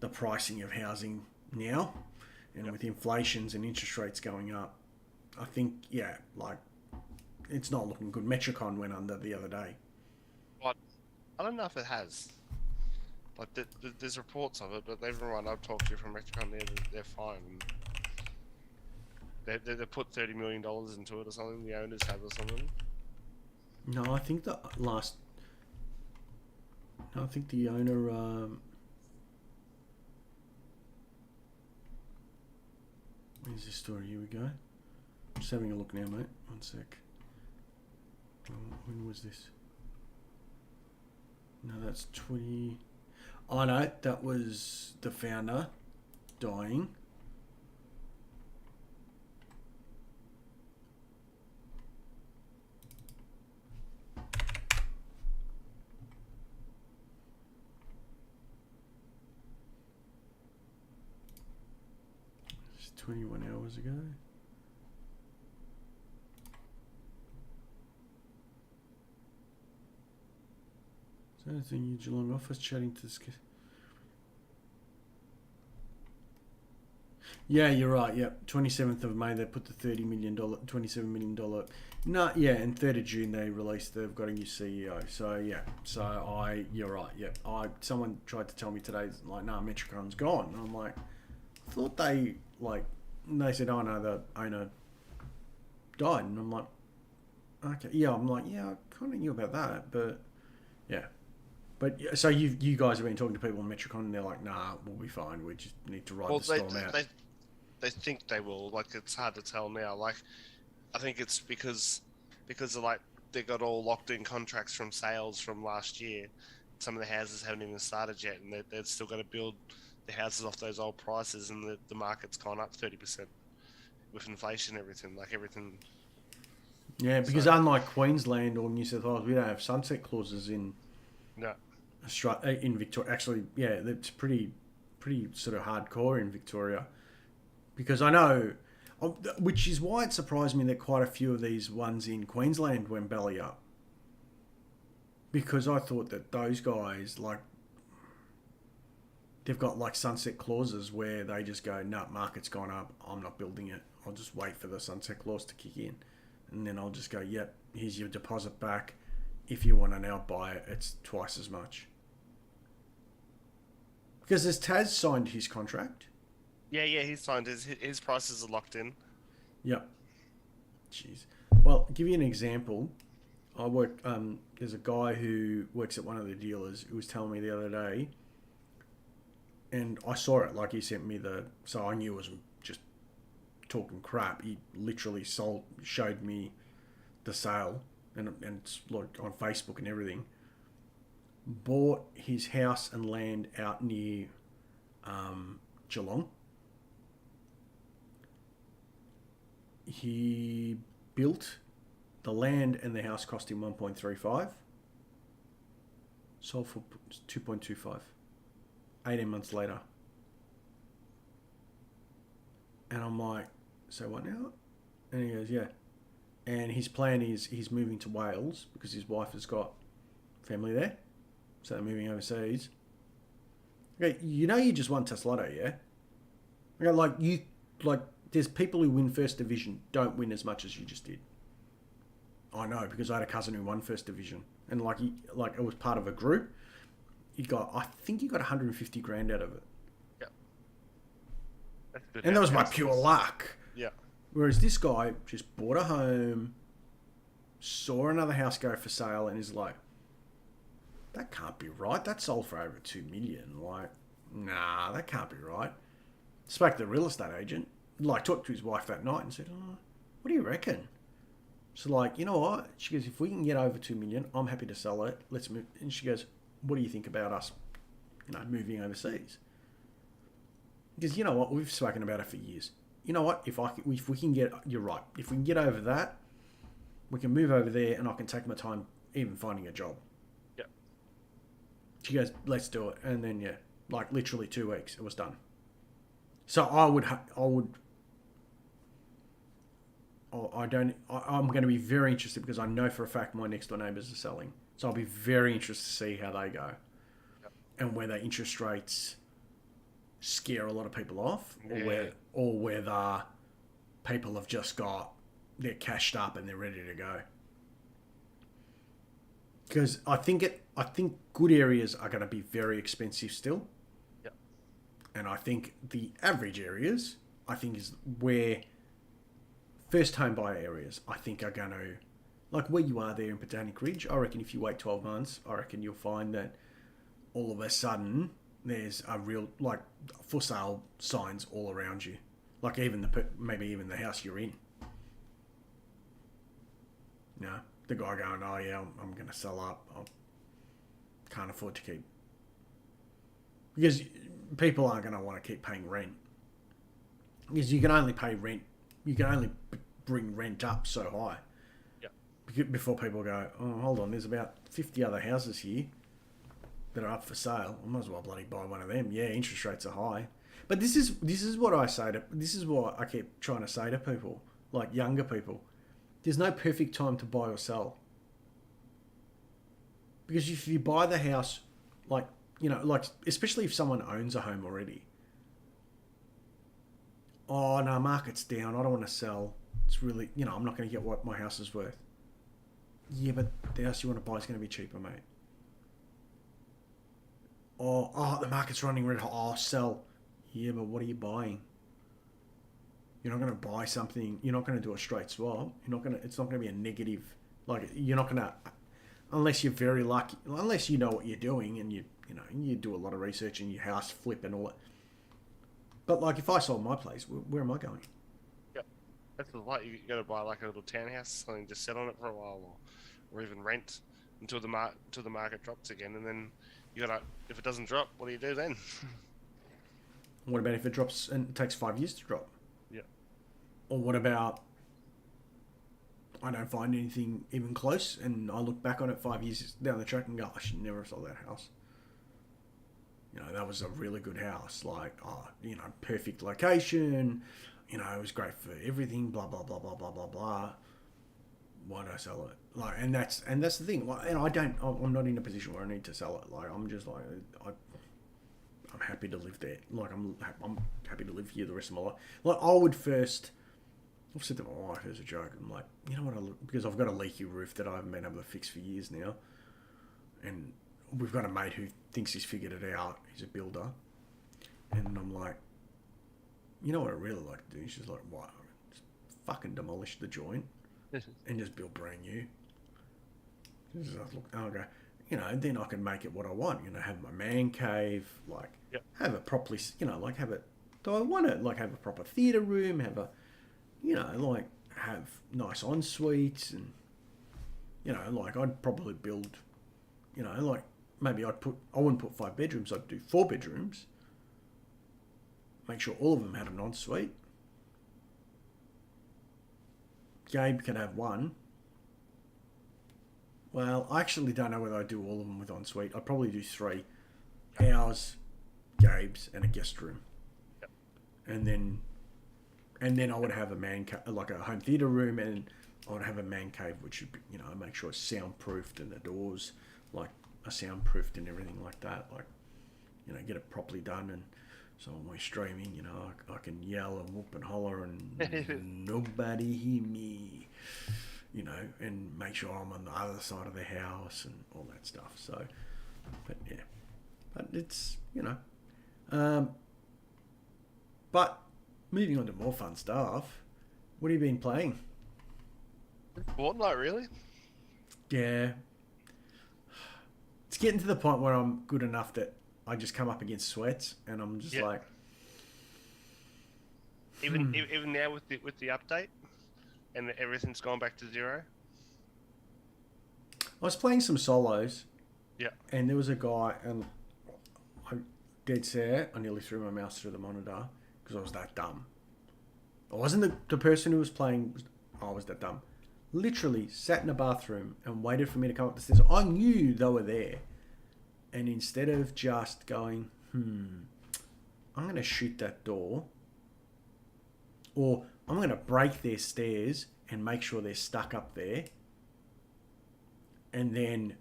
the pricing of housing now, and with inflations and interest rates going up, I think, yeah, like, it's not looking good. Metricon went under the other day. But I don't know if it has. Like, there's reports of it, but everyone I've talked to from Metricon, they're fine. They put $30 million into it or something, the owners have or something. No, I think the owner... Where's this story? Here we go. Just having a look now, mate. One sec. When was this? No, that's 20... Oh, no, that was the founder dying. It's 21 hours ago. So I think you Geelong office chatting to this. Yeah, you're right. Yeah, 27th of May they put the $30 million, $27 million. No, yeah, and 3rd of June they released they've got a new CEO. So yeah, you're right. Yeah, someone tried to tell me today like, nah, Metricon's gone. And I'm like, I thought they said, oh no, the owner died, and I'm like, okay, yeah, I'm like, yeah, I kind of knew about that, but yeah. But so you guys have been talking to people on Metricon, and they're like, nah, we'll be fine. We just need to ride Well, the storm out. they think they will. Like it's hard to tell now. Like I think it's because of like they got all locked in contracts from sales from last year. Some of the houses haven't even started yet, and they're still going to build the houses off those old prices, and the market's gone up 30% with inflation and everything. Like everything. Yeah, because So unlike Queensland or New South Wales, we don't have sunset clauses in no, Australia, in Victoria. Actually, yeah, it's pretty sort of hardcore in Victoria. Because I know, which is why it surprised me that quite a few of these ones in Queensland went belly up. Because I thought that those guys, like, they've got like sunset clauses where they just go, nah, market's gone up, I'm not building it. I'll just wait for the sunset clause to kick in. And then I'll just go, yep, here's your deposit back. If you want to now buy it, it's twice as much. Because has Taz signed his contract? yeah, he's signed his prices are locked in. Yep. Jeez. Well, give you an example. I work. There's a guy who works at one of the dealers who was telling me the other day, and I saw it. Like he sent me so I knew it wasn't just talking crap. He literally showed me the sale, and it's like on Facebook and everything. Bought his house and land out near Geelong. He built the land, and the house cost him 1.35. Sold for 2.25. 18 months later. And I'm like, so what now? And he goes, yeah. And his plan is he's moving to Wales because his wife has got family there. So they're moving overseas. Okay, you just won Teslotto, yeah? Okay, there's people who win First Division don't win as much as you just did. I know because I had a cousin who won First Division, and it was part of a group. I think he got 150 grand out of it. Yeah, that's good. And that was by pure luck. Yeah. Whereas this guy just bought a home, saw another house go for sale, and is like, that can't be right. That sold for over 2 million. Like, nah, that can't be right. Spoke to the real estate agent. Talked to his wife that night and said, oh, what do you reckon? So you know what? She goes, if we can get over 2 million, I'm happy to sell it. Let's move. And she goes, what do you think about us, moving overseas? Because you know what? We've spoken about it for years. You know what? If we can get, you're right. If we can get over that, we can move over there, and I can take my time even finding a job. Yeah. She goes, let's do it. And then, yeah, literally 2 weeks, it was done. So I'm going to be very interested because I know for a fact my next door neighbours are selling. So I'll be very interested to see how they go. Yep. And whether interest rates scare a lot of people off, Yeah. or whether people have just they're cashed up and they're ready to go. Because I think good areas are going to be very expensive still. Yeah. And I think the average areas, is where first home buyer areas, I think are going to, like where you are there in Botanic Ridge, I reckon if you wait 12 months, I reckon you'll find that all of a sudden there's a real, for sale signs all around you. Maybe even the house you're in. The guy going, oh yeah, I'm going to sell up. I can't afford to keep. Because people aren't going to want to keep paying rent. Because you can only pay rent. You can only bring rent up so high. Yeah. Before people go, oh, hold on, there's about 50 other houses here that are up for sale. I might as well bloody buy one of them. Yeah, interest rates are high. But this is what this is what I keep trying to say to people, like younger people. There's no perfect time to buy or sell. Because if you buy the house, especially if someone owns a home already, Oh no, market's down. I don't want to sell. It's really, I'm not going to get what my house is worth. Yeah, but the house you want to buy is going to be cheaper, mate. The market's running red hot. Oh, sell. Yeah, but what are you buying? You're not going to buy something. You're not going to do a straight swap. You're not going to. It's not going to be a negative. Like you're not going to, unless you're very lucky. Unless you know what you're doing and you do a lot of research and your house flip and all that. But like, if I sold my place, where am I going? Yeah, that's the like you got to buy like a little townhouse, something just sit on it for a while, or even rent until the market drops again, and then you gotta if it doesn't drop, what do you do then? What about if it drops and it takes 5 years to drop? Yeah. Or what about I don't find anything even close, and I look back on it 5 years down the track and go, I should never have sold that house. That was a really good house. Like, perfect location. It was great for everything. Blah blah blah blah blah blah blah. Why did I sell it? Like, and that's the thing. Like, and I'm not in a position where I need to sell it. Like, I'm just like, I'm happy to live there. Like, I'm happy to live here the rest of my life. Like, I've said to my wife as a joke, I'm like, you know what? Because I've got a leaky roof that I haven't been able to fix for years now, and we've got a mate who thinks he's figured it out. He's a builder. And I'm like, you know what I really like to do? She's like, what? Just fucking demolish the joint and just build brand new. She's like, look, I'll go, then I can make it what I want. Have my man cave, like, Yep. have it properly, like have it, do I want it? Like have a proper theatre room, like have nice en-suites and, like I'd probably build, like, maybe I wouldn't put 5 bedrooms, I'd do 4 bedrooms. Make sure all of them had an ensuite. Gabe can have one. Well, I actually don't know whether I do all of them with ensuite. I'd probably do 3. Ours, Gabe's, and a guest room. Yep. And then I would have like a home theatre room, and I would have a man cave, which would be, make sure it's soundproofed and the doors, like, are soundproofed and everything like that. Like, get it properly done, and so when we're streaming, I can yell and whoop and holler and nobody hear me, and make sure I'm on the other side of the house and all that stuff. So, but yeah, but it's, but moving on to more fun stuff, what have you been playing? Fortnite, really? Yeah. It's getting to the point where I'm good enough that I just come up against sweats and I'm just like... Even now with the update and everything's gone back to 0? I was playing some solos. Yeah. And there was a guy, and dead set, I nearly threw my mouse through the monitor because I was that dumb. I wasn't the person who was playing, I was that dumb. Literally sat in a bathroom and waited for me to come up the stairs. I knew they were there. And instead of just going, I'm going to shoot that door, or I'm going to break their stairs and make sure they're stuck up there, and then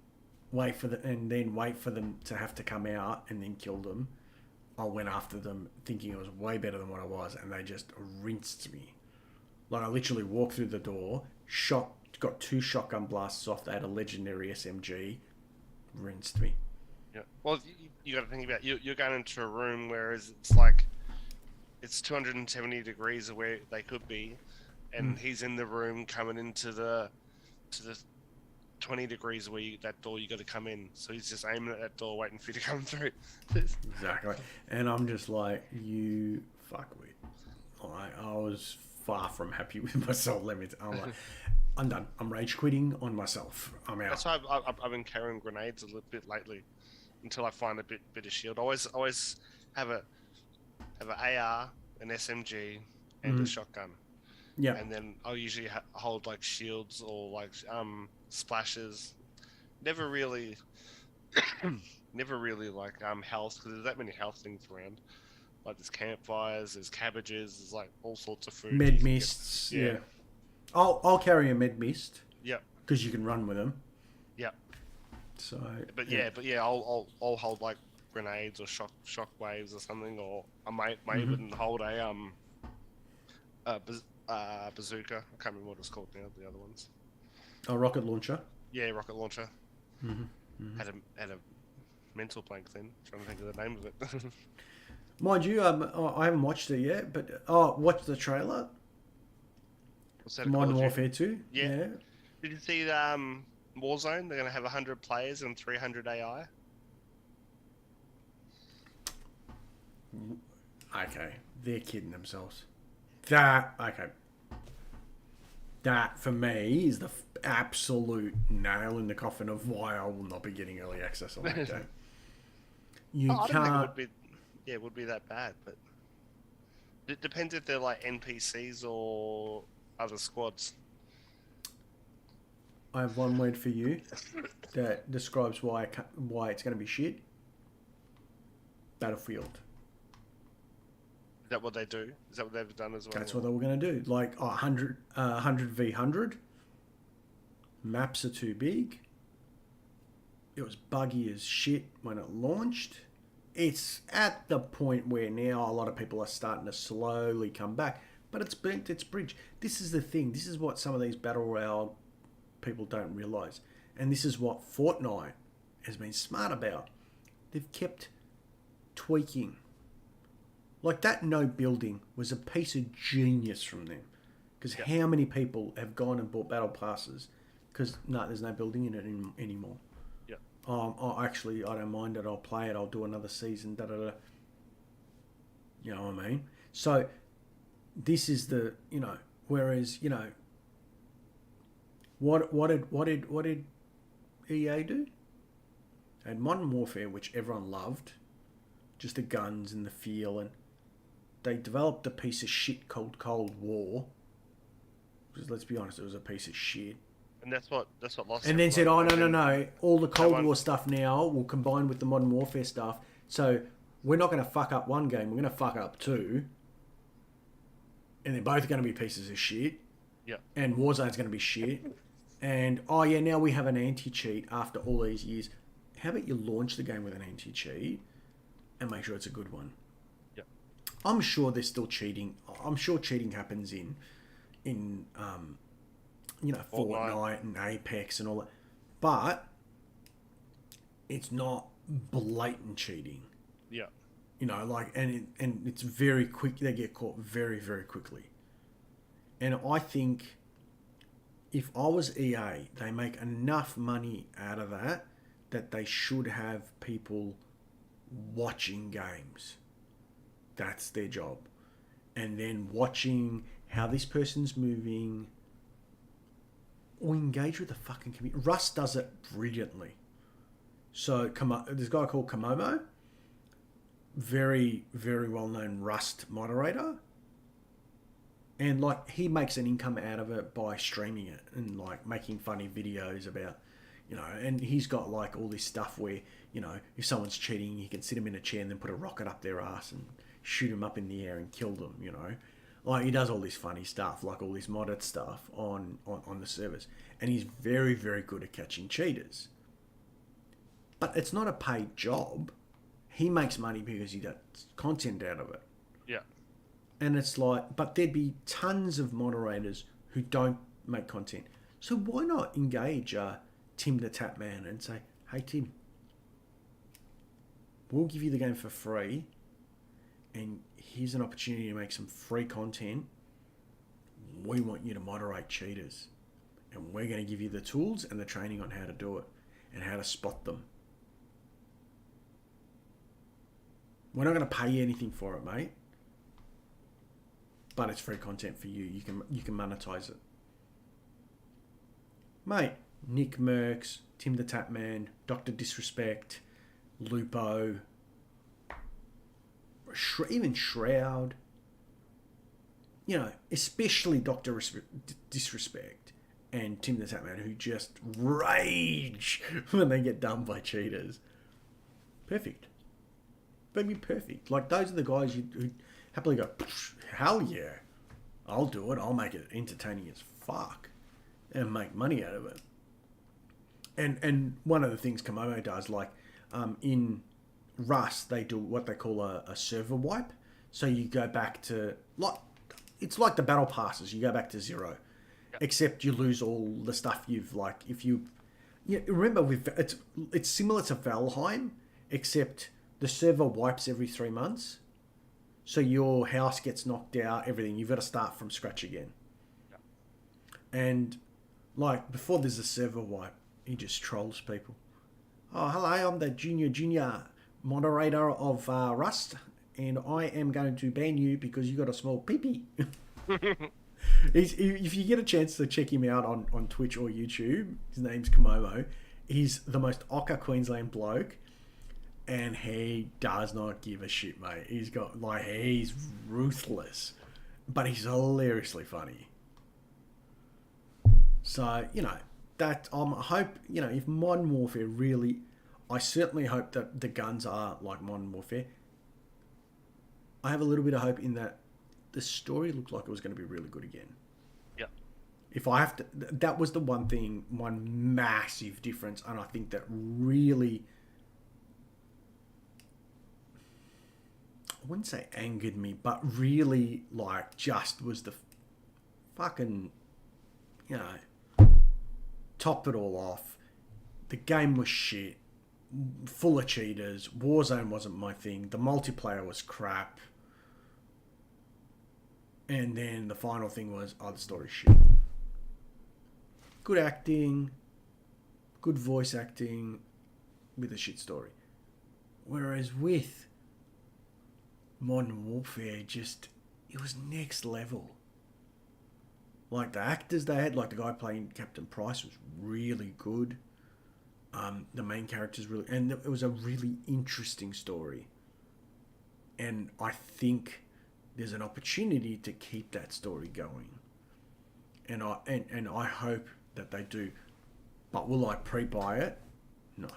wait for them to have to come out and then kill them, I went after them thinking it was way better than what I was, and they just rinsed me. Like, I literally walked through the door, got 2 shotgun blasts off. They had a legendary SMG, rinsed me. Yeah. Well, you got to think about you're going into a room where it's like it's 270 degrees of where they could be, and he's in the room coming into the 20 degrees where that door you got to come in. So he's just aiming at that door, waiting for you to come through. Exactly. And I'm just like, you fuckwit. I was far from happy with myself. I'm like, I'm done. I'm rage quitting on myself. I'm out. That's why I've been carrying grenades a little bit lately, until I find a bit of shield. I always have an AR, an SMG, and a shotgun. Yeah. And then I'll usually hold like shields or like splashes. Never really like health, because there's that many health things around. Like there's campfires, there's cabbages, there's like all sorts of food. Med mists. Yeah. I'll carry a med mist. Yeah. Because you can run with them. Yeah. So. But I'll hold like grenades or shock waves or something, or I might even hold a Bazooka. I can't remember what it's called now. The other ones. A rocket launcher. Yeah, rocket launcher. Mm-hmm. Mm-hmm. Had a mental blank then. Trying to think of the name of it. Mind you, I haven't watched it yet, but watch the trailer. What's that? Modern Warfare 2. Yeah. Did you see Warzone? They're going to have 100 players and 300 AI. Okay, they're kidding themselves. Okay. That for me is the absolute nail in the coffin of why I will not be getting early access on that game. I don't think it would be that bad, but it depends if they're like NPCs or other squads. I have one word for you that describes why it's going to be shit. Battlefield. Is that what they do? Is that what they've done as well? That's what they were going to do. Like 100 v 100. Maps are too big. It was buggy as shit when it launched. It's at the point where now a lot of people are starting to slowly come back. But it's burnt its bridge. This is the thing. This is what some of these Battle Royale people don't realise. And this is what Fortnite has been smart about. They've kept tweaking. Like that no building was a piece of genius from them. Because how many people have gone and bought battle passes because there's no building in it anymore. Yeah. Actually, I don't mind it. I'll play it. I'll do another season. Da da da. You know what I mean? So this is the Whereas what did EA do? They had Modern Warfare, which everyone loved, just the guns and the feel, and they developed a piece of shit called Cold War. Because let's be honest, it was a piece of shit. And that's what lost. And then said, no, all the Cold War stuff now will combine with the Modern Warfare stuff. So we're not going to fuck up one game, we're going to fuck up two. And they're both going to be pieces of shit. Yeah. And Warzone's going to be shit. And, now we have an anti-cheat after all these years. How about you launch the game with an anti-cheat and make sure it's a good one? Yeah. I'm sure there's still cheating. I'm sure cheating happens in Fortnite and Apex and all that. But it's not blatant cheating. Yeah. And it's very quick. They get caught very, very quickly. And I think if I was EA, they make enough money out of that they should have people watching games. That's their job. And then watching how this person's moving or engage with the fucking community. Rust does it brilliantly. So there's a guy called Komomo. Very, very well-known Rust moderator. And, he makes an income out of it by streaming it and, making funny videos about, and he's got, all this stuff where, if someone's cheating, you can sit them in a chair and then put a rocket up their ass and shoot them up in the air and kill them, he does all this funny stuff, all this modded stuff on the servers. And he's very, very good at catching cheaters. But it's not a paid job. He makes money because he gets content out of it. Yeah. And it's but there'd be tons of moderators who don't make content. So why not engage Tim the Tap Man and say, hey, Tim, we'll give you the game for free. And here's an opportunity to make some free content. We want you to moderate cheaters. And we're going to give you the tools and the training on how to do it and how to spot them. We're not going to pay you anything for it, mate. But it's free content for you. You can monetize it. Mate, Nick Merckx, Tim the Tapman, Dr. Disrespect, Lupo, even Shroud. Especially Dr. Disrespect and Tim the Tapman, who just rage when they get done by cheaters. Perfect. They'd be perfect. Those are the guys who happily go, hell yeah, I'll do it. I'll make it entertaining as fuck and make money out of it. And one of the things Komodo does, in Rust, they do what they call a server wipe. So you go back to, it's like the battle passes. You go back to 0, Yep. except you lose all the stuff you've like. If you, yeah, remember with it's similar to Valheim, except the server wipes every 3 months, so your house gets knocked out. Everything you've got to start from scratch again. Yep. And like before, there's a server wipe. He just trolls people. Oh, hello, I'm the junior moderator of Rust, and I am going to ban you because you got a small peepee. If you get a chance to check him out on Twitch or YouTube, his name's Komomo. He's the most Ocker Queensland bloke, and he does not give a shit, mate. He's ruthless, but he's hilariously funny. So, that I hope, if Modern Warfare really, I certainly hope that the guns are like Modern Warfare. I have a little bit of hope in that the story looked like it was going to be really good again. Yep. If I have to, that was the one massive difference, and I think that really, I wouldn't say angered me, but really, like, just was the fucking, topped it all off. The game was shit, full of cheaters. Warzone wasn't my thing. The multiplayer was crap. And then the final thing was, the story's shit. Good acting, good voice acting, with a shit story. Whereas with Modern Warfare, it was next level. Like the actors they had, like the guy playing Captain Price was really good. The main character's really, and it was a really interesting story. And I think there's an opportunity to keep that story going. And I hope that they do. But will I pre-buy it? No.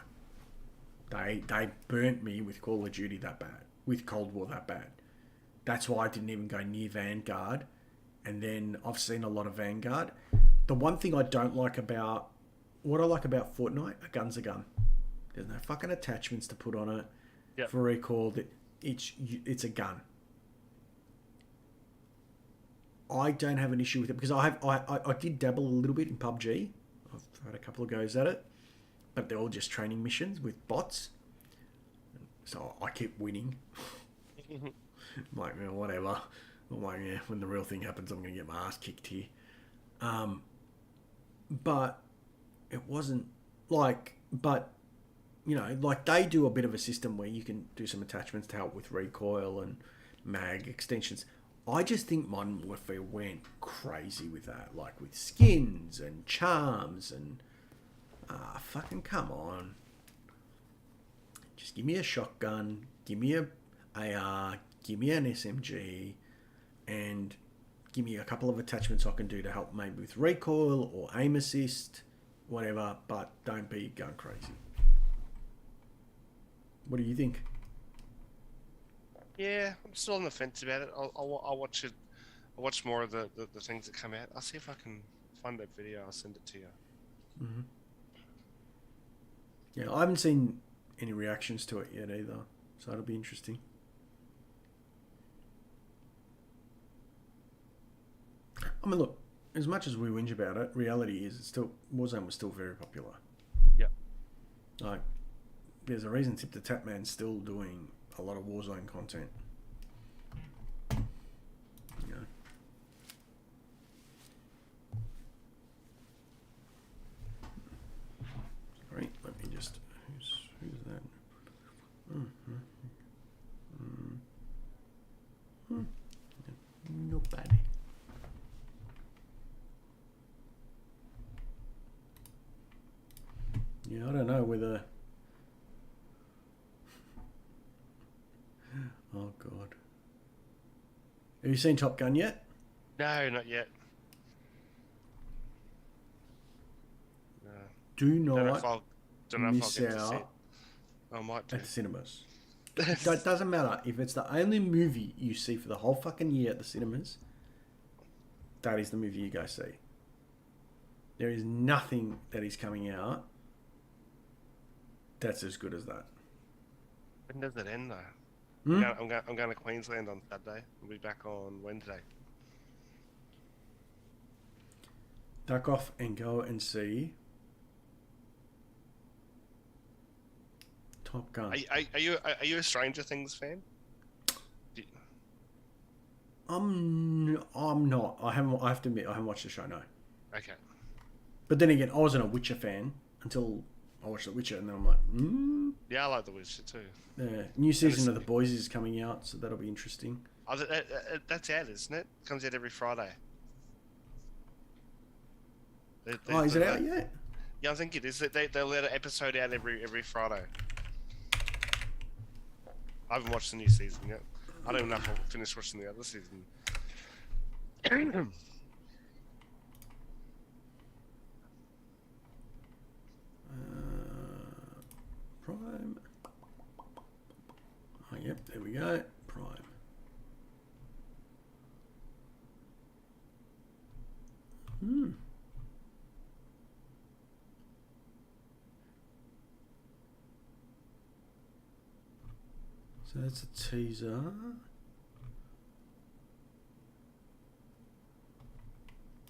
They burnt me with Call of Duty that bad, with Cold War that bad. That's why I didn't even go near Vanguard. And then I've seen a lot of Vanguard. The one thing I don't like about, what I like about Fortnite, a gun's a gun. There's no fucking attachments to put on it. Yep. For recoil, it's a gun. I don't have an issue with it because I did dabble a little bit in PUBG. I've had a couple of goes at it, but they're all just training missions with bots. So I keep winning. I'm like, whatever. I'm like, when the real thing happens, I'm going to get my ass kicked here. But it wasn't like, like they do a bit of a system where you can do some attachments to help with recoil and mag extensions. I just think Modern Warfare went crazy with that, like with skins and charms and fucking come on. Just give me a shotgun, give me a AR, give me an SMG, and give me a couple of attachments I can do to help maybe with recoil or aim assist, whatever, but don't be going crazy. What do you think? Yeah, I'm still on the fence about it. I'll watch it. I'll watch more of the things that come out. I'll see if I can find that video. I'll send it to you. Mm-hmm. Yeah, I haven't seen any reactions to it yet either, so it'll be interesting. I mean, look, as much as we whinge about it, reality is Warzone was still very popular. Yeah. Like, there's a reason Tip the Tap Man's still doing a lot of Warzone content. You know. Sorry, let me just. Who's that? Nobody. Yeah, I don't know whether. Oh God. Have you seen Top Gun yet? No, not yet. No. Do Don't know not if I'll get miss to see it. out I might do. at the cinemas. It doesn't matter if it's the only movie you see for the whole fucking year at the cinemas. That is the movie you go see. There is nothing that is coming out that's as good as that. When does it end though? Hmm? I'm going to Queensland on Saturday. I'll be back on Wednesday. duck off and go and see Top Gun. Are you a Stranger Things fan? Do- I'm not. I haven't. I have to admit, I haven't watched the show. No. Okay. But then again, I wasn't a Witcher fan until I watched The Witcher, and then I'm like, Yeah, I like The Witcher too. Yeah. New season of The Boys is coming out, so that'll be interesting. Oh, that's out, isn't it? Comes out every Friday. Oh, is it out yet? Yeah, I think it is. They let an episode out every Friday. I haven't watched the new season yet. I don't even know if I'll finish watching the other season. Prime. Oh, yep, there we go. Prime. So that's a teaser.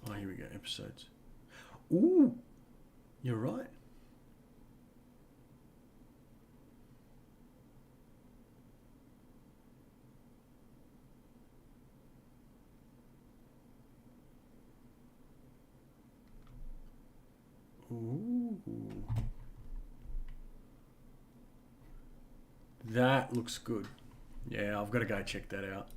Oh, here we go. Episodes. Ooh, you're right. Ooh. That looks good. Yeah, I've got to go check that out.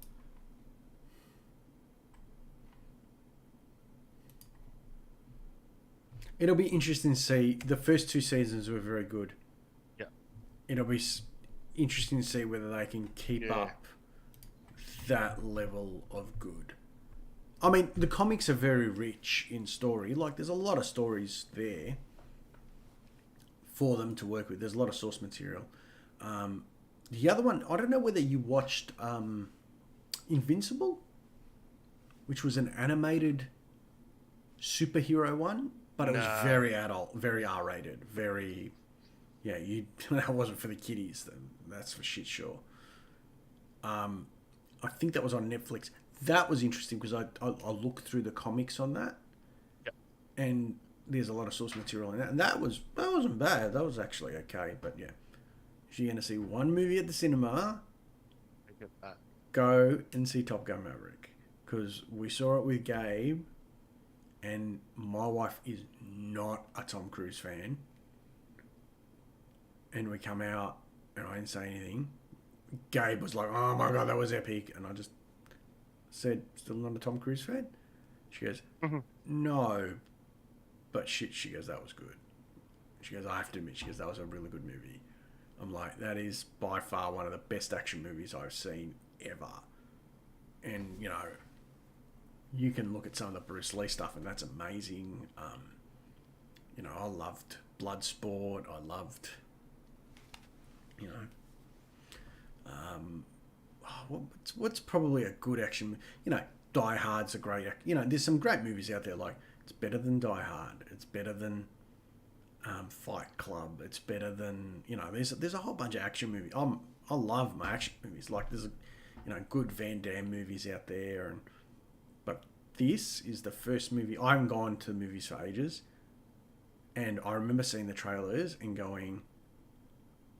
It'll be interesting to see. The first two seasons were very good. Yeah. It'll be interesting to see whether they can keep up that level of good. I mean, the comics are very rich in story. Like, there's a lot of stories there for them to work with. There's a lot of source material. The other one, I don't know whether you watched Invincible, which was an animated superhero one, but it was very adult, very R-rated, very... Yeah, that wasn't for the kiddies. That's for shit sure. I think that was on Netflix. That was interesting because I looked through the comics on that, and there's a lot of source material in that, and that wasn't bad. That was actually okay. But yeah, if you're gonna see one movie at the cinema, go and see Top Gun Maverick, because we saw it with Gabe, and my wife is not a Tom Cruise fan, and we come out and I didn't say anything. Gabe was like, "Oh my god, that was epic," and I just said, "Still not a Tom Cruise fan?" She goes, "No," but shit, she goes, "That was good." She goes, "I have to admit," she goes, "that was a really good movie." I'm like, that is by far one of the best action movies I've seen ever. And, you know, you can look at some of the Bruce Lee stuff and that's amazing. You know, I loved Bloodsport. I loved, you know, what's probably a good action, you know, Die Hard's a great, you know, there's some great movies out there. Like, it's better than Die Hard. It's better than Fight Club. It's better than, you know, there's a whole bunch of action movies. I love my action movies. Like, there's, you know, good Van Damme movies out there, but this is the first movie. I haven't gone to movies for ages, and I remember seeing the trailers and going,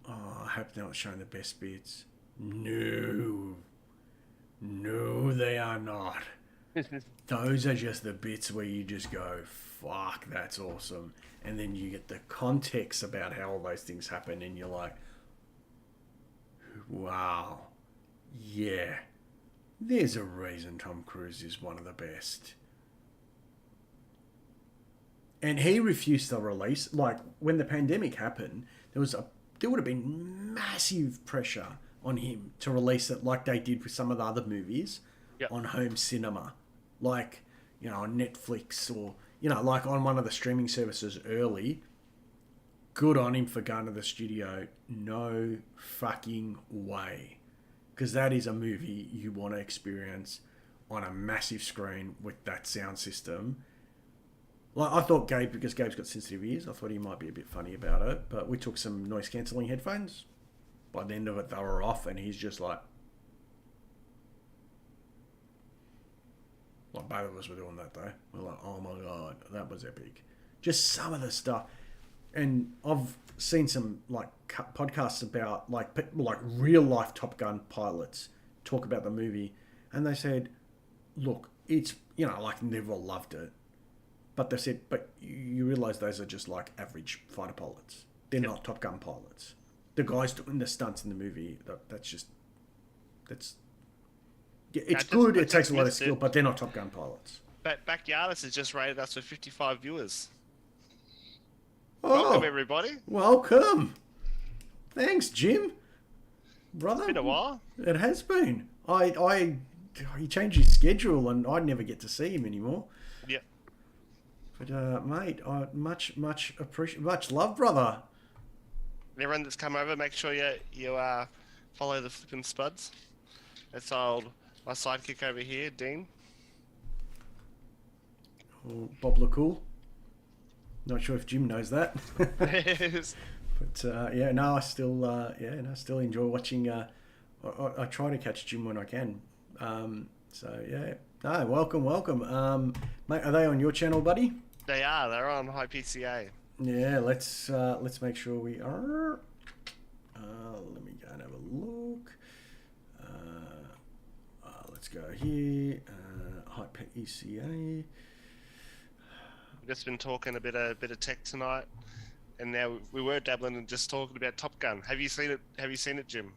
"Oh, I hope they're not showing the best bits." No, they are not. Those are just the bits where you just go, "Fuck, that's awesome." And then you get the context about how all those things happen, and you're like, "Wow, yeah, there's a reason Tom Cruise is one of the best." And he refused to release. Like, when the pandemic happened, there would have been massive pressure on him to release it, like they did with some of the other movies on home cinema, like, you know, on Netflix, or, you know, like on one of the streaming services early. Good on him for going to the studio. No fucking way. Because that is a movie you want to experience on a massive screen with that sound system. Like, I thought because Gabe's got sensitive ears, I thought he might be a bit funny about it. But we took some noise cancelling headphones. By the end of it, they were off, and he's just like, Like both of us were doing that though. We're like, oh my god, that was epic. Just some of the stuff, and I've seen some like podcasts about like real life Top Gun pilots talk about the movie, and they said, look, it's like they've all loved it, but they said, but you realise those are just like average fighter pilots. They're not Top Gun pilots. The guys doing the stunts in the movie, that's it's good. It takes a lot of skill, but they're not Top Gun pilots. Backyardist has just rated us with 55 viewers. Oh, welcome everybody. Welcome. Thanks, Jim. Brother. It's been a while. It has been. He changed his schedule, and I never get to see him anymore. Yeah. But mate, much love, brother. And everyone that's come over, make sure you follow the flipping spuds. That's my sidekick over here, Dean. Oh, Bob LaCool. Not sure if Jim knows that. But I still enjoy watching. I try to catch Jim when I can. Welcome. Mate, are they on your channel, buddy? They are. They're on High PCA. Yeah, let's make sure we are. Let me go and have a look. Let's go here. High PCA. We've just been talking a bit of tech tonight, and now we were dabbling and just talking about Top Gun. Have you seen it, Jim?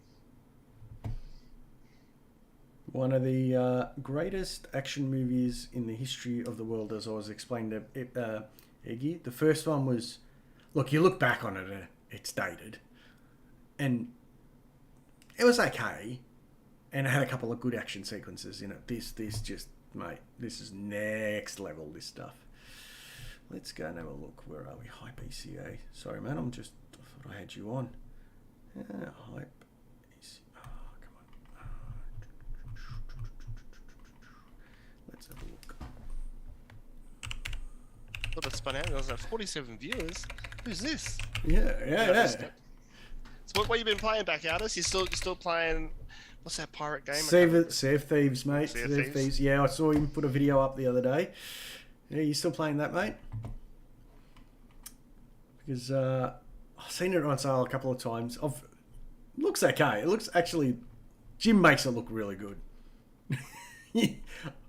One of the greatest action movies in the history of the world, as I was explaining to Eggy. The first one was, look, you look back on it, it's dated, and it was okay, and it had a couple of good action sequences in it. This just, mate, this is next level, this stuff. Let's go and have a look. Where are we? Hype ECA. Sorry, man. I thought I had you on. Hype ECA. Oh, come on. Let's have a look. Thought it spun out. I was like, 47 viewers. Who's this? Yeah. So what have you been playing, Backyardist? You still playing? What's that pirate game? Sea of Thieves, mate. Sea of Thieves. Yeah, I saw him put a video up the other day. Yeah, you still playing that, mate? Because I've seen it on sale a couple of times. Looks okay. It looks actually... Jim makes it look really good.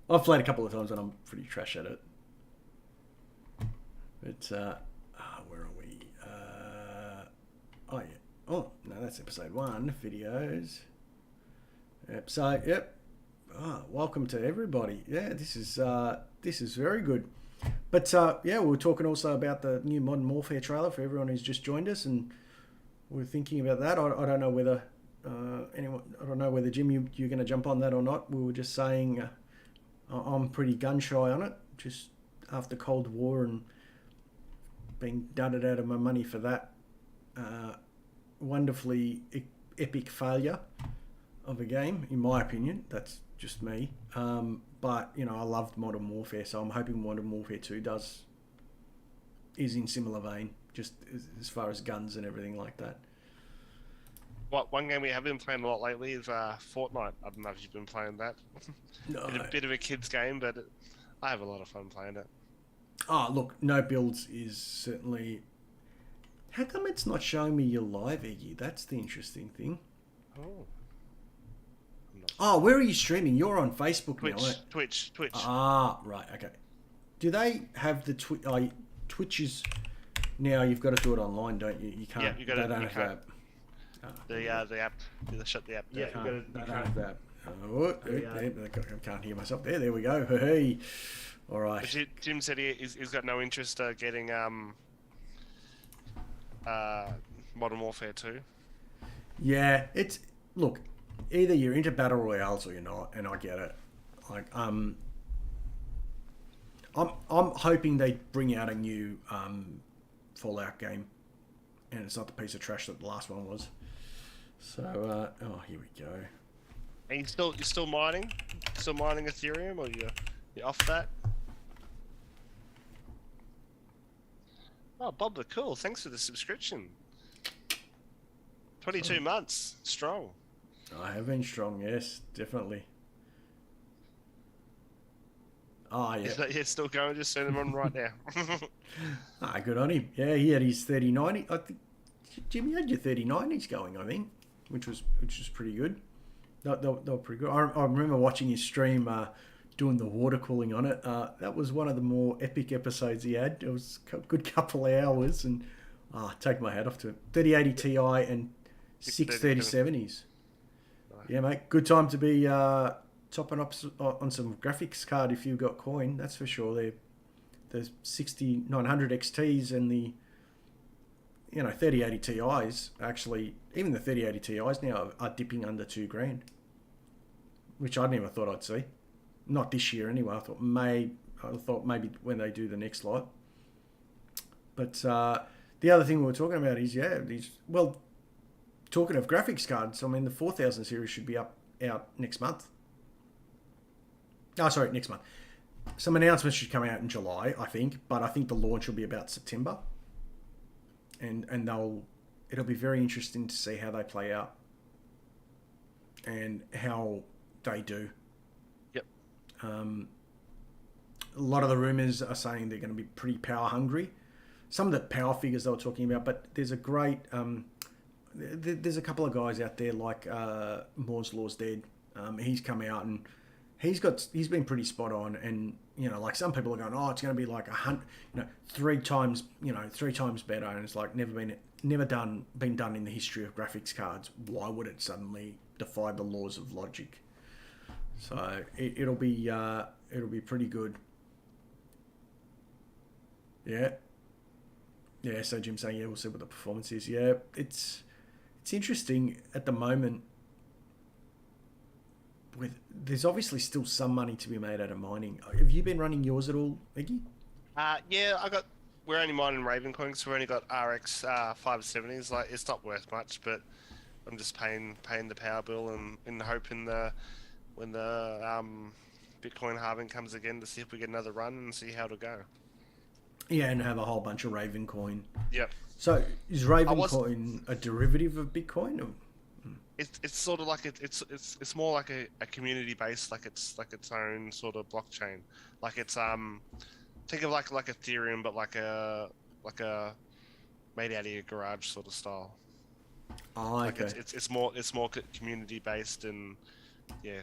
I've played a couple of times and I'm pretty trash at it. But, where are we? Oh, no, that's episode 1. Videos. Yep. Welcome to everybody. Yeah, this is very good. But we were talking also about the new Modern Warfare trailer for everyone who's just joined us, and we're thinking about that. I don't know whether I don't know whether Jim you're going to jump on that or not. We were just saying I'm pretty gun shy on it, just after Cold War and being dudded out of my money for that wonderfully epic failure of a game, in my opinion. That's just me. But I loved Modern Warfare, so I'm hoping Modern Warfare 2 is in similar vein, just as far as guns and everything like that. One game we have been playing a lot lately is Fortnite. I don't know if you've been playing that. No. It's a bit of a kid's game, but I have a lot of fun playing it. Oh, look, no builds is certainly... How come it's not showing me your live, Eggy? That's the interesting thing. Oh, where are you streaming? You're on Facebook now, right? Twitch. Ah, right, okay. Do they have the Twitch is now? You've got to do it online, don't you? You can't. Yeah, you got to. They don't have that. The app. They shut the app. Yeah, you don't have that. I can't hear myself there. There we go. Hey, all right. But Jim said he's got no interest getting Modern Warfare 2. Yeah, look. Either you're into battle royales or you're not, and I get it. Like, I'm hoping they bring out a new Fallout game, and it's not the piece of trash that the last one was. So, here we go. And you're still mining? Still mining Ethereum, or you're off that? Oh, Bob the Cool, thanks for the subscription. 22 months, strong. I have been strong, yes, definitely. Oh, yeah. It's still going. Just send him on right now. Ah, good on him. Yeah, he had his 3090. I think Jimmy had your 3090s going, I think, which was pretty good. They were pretty good. I remember watching his stream doing the water cooling on it. That was one of the more epic episodes he had. It was a good couple of hours, and take my hat off to him. 3080 Ti and six 3070s. Yeah, mate. Good time to be topping up on some graphics card if you've got coin. That's for sure. The 6900 XTs and the 3080 Ti's actually, even the 3080 Ti's now are dipping under $2,000, which I never thought I'd see. Not this year anyway. I thought maybe when they do the next lot. But the other thing we were talking about is talking of graphics cards. I mean, the 4000 series should be out next month. Oh, sorry, next month. Some announcements should come out in July, I think, but I think the launch will be about September. And it'll be very interesting to see how they play out and how they do. Yep. A lot of the rumors are saying they're going to be pretty power hungry. Some of the power figures they were talking about, but there's a great there's a couple of guys out there like Moore's Law's Dead. He's come out and he's been pretty spot on, and like some people are going, oh, it's going to be like 3 times better, and it's like never been done in the history of graphics cards. Why would it suddenly defy the laws of logic? So it'll be pretty good. Yeah. Yeah, so Jim's saying, yeah, we'll see what the performance is. Yeah, it's interesting at the moment. There's obviously still some money to be made out of mining. Have you been running yours at all, Iggy? Yeah, we're only mining Ravencoin, so we only got RX 570s. Like, it's not worth much, but I'm just paying the power bill and hoping when the Bitcoin halving comes again to see if we get another run and see how it'll go. Yeah, and have a whole bunch of Ravencoin. Yep. So is Ravencoin a derivative of Bitcoin? Or? It's sort of like it's more like a community based, like it's its own sort of blockchain. Like it's think of like Ethereum, but like a made out of your garage sort of style. Oh, okay. Like it's more community based, and yeah,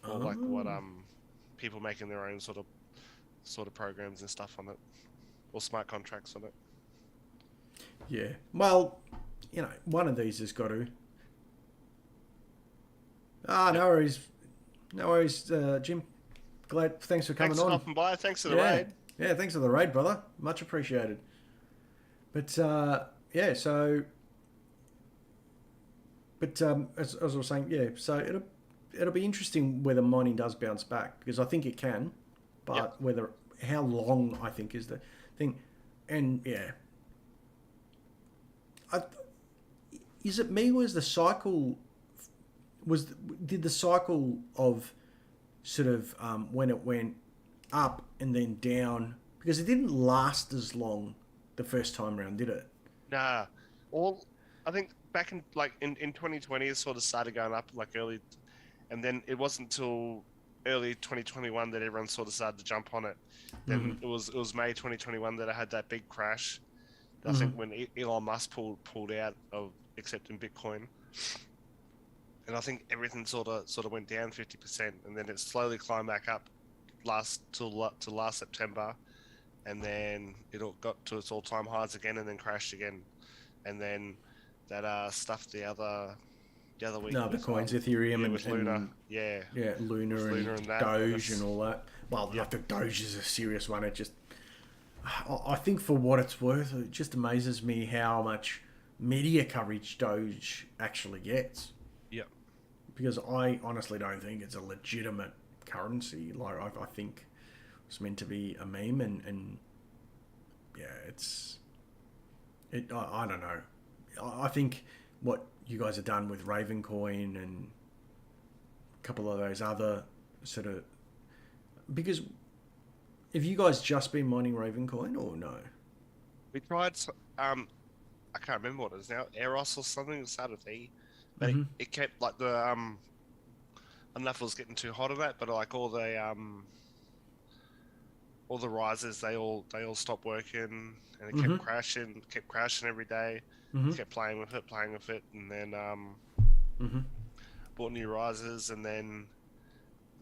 more like what people making their own sort of programs and stuff on it, or smart contracts on it. Yeah. Well, one of these has got to. No worries, Jim. Glad. Thanks for coming on. Thanks for stopping by. Thanks for the raid. Yeah, thanks for the raid, brother. Much appreciated. But yeah, so. But as I was saying, yeah, so it'll be interesting whether mining does bounce back, because I think it can, but how long, I think, is the thing. And yeah, is it me, was the cycle did the cycle of sort of when it went up and then down, because it didn't last as long the first time around, did it? Nah. I think back in 2020 it sort of started going up like early, and then it wasn't until early 2021 that everyone sort of started to jump on it. Then it was May 2021 that I had that big crash. I think when Elon Musk pulled out of accepting Bitcoin, and I think everything sort of went down 50%, and then it slowly climbed back up last September, and then it got to its all-time highs again, and then crashed again, and then that stuff the other week. No, the coins, Ethereum, and Luna. Luna and Doge and all that. Well, like the Doge is a serious one. It just, I think for what it's worth, it just amazes me how much media coverage Doge actually gets. Yeah. Because I honestly don't think it's a legitimate currency. Like I think it's meant to be a meme, and yeah, I don't know. I think what you guys have done with Ravencoin and a couple of those other sort of, because have you guys just been mining Ravencoin or no? We tried. I can't remember what it is now. Eros or something. It started with E, but it kept like the I don't know if it was getting too hot on that, but like all the risers they all stopped working, and it kept crashing every day. Mm-hmm. Kept playing with it, and then Mm-hmm. bought new risers, and then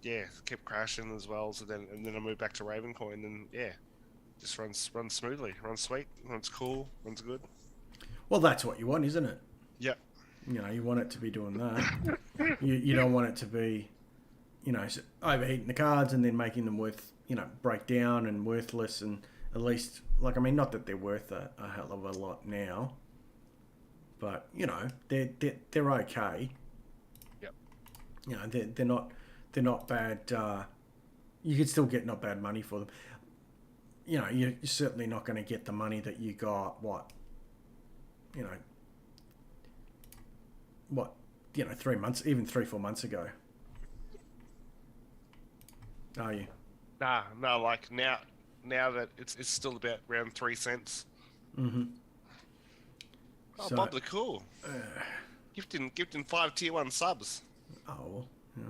yeah, it kept crashing as well. So then I moved back to Ravencoin, and yeah, just runs smoothly, runs sweet, runs cool, runs good. Well, that's what you want, isn't it? Yep. You know, you want it to be doing that. You don't want it to be, you know, overheating the cards and then making them break down and worthless. And at least, like, I mean, not that they're worth a hell of a lot now, but you know, they're okay. Yep. You know, they're not bad. You could still get not bad money for them. You know, you're certainly not going to get the money that you got. You know, 3 months, even 3-4 months ago. Are you? Nah, no, like now that it's still about around 3 cents. Mm-hmm. Oh, Bob the Cool. Gifting 5 tier 1 subs. Oh, well, yeah.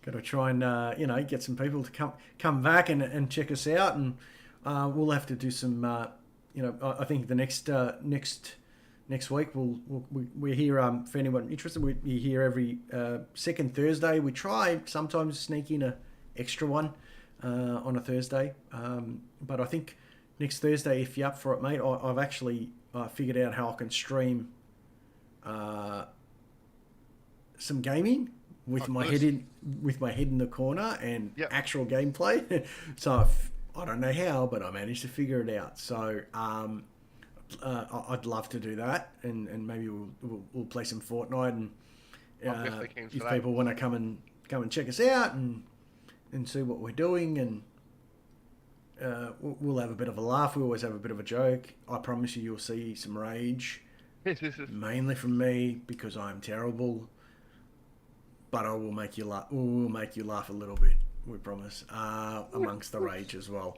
Got to try and get some people to come back and check us out, and we'll have to do some. I think the next week we're here. For anyone interested, we're here every second Thursday. We try sometimes sneak in a extra one on a Thursday, but I think next Thursday, if you're up for it, mate, I've actually figured out how I can stream some gaming with my head in the corner and actual gameplay. So I don't know how, but I managed to figure it out. So I'd love to do that, and maybe we'll play some Fortnite, and if people want to come and check us out and see what we're doing, and we'll have a bit of a laugh. We always have a bit of a joke. I promise you'll see some rage, mainly from me because I'm terrible. But I will make you laugh. We'll make you laugh a little bit. We promise. Amongst the rage as well.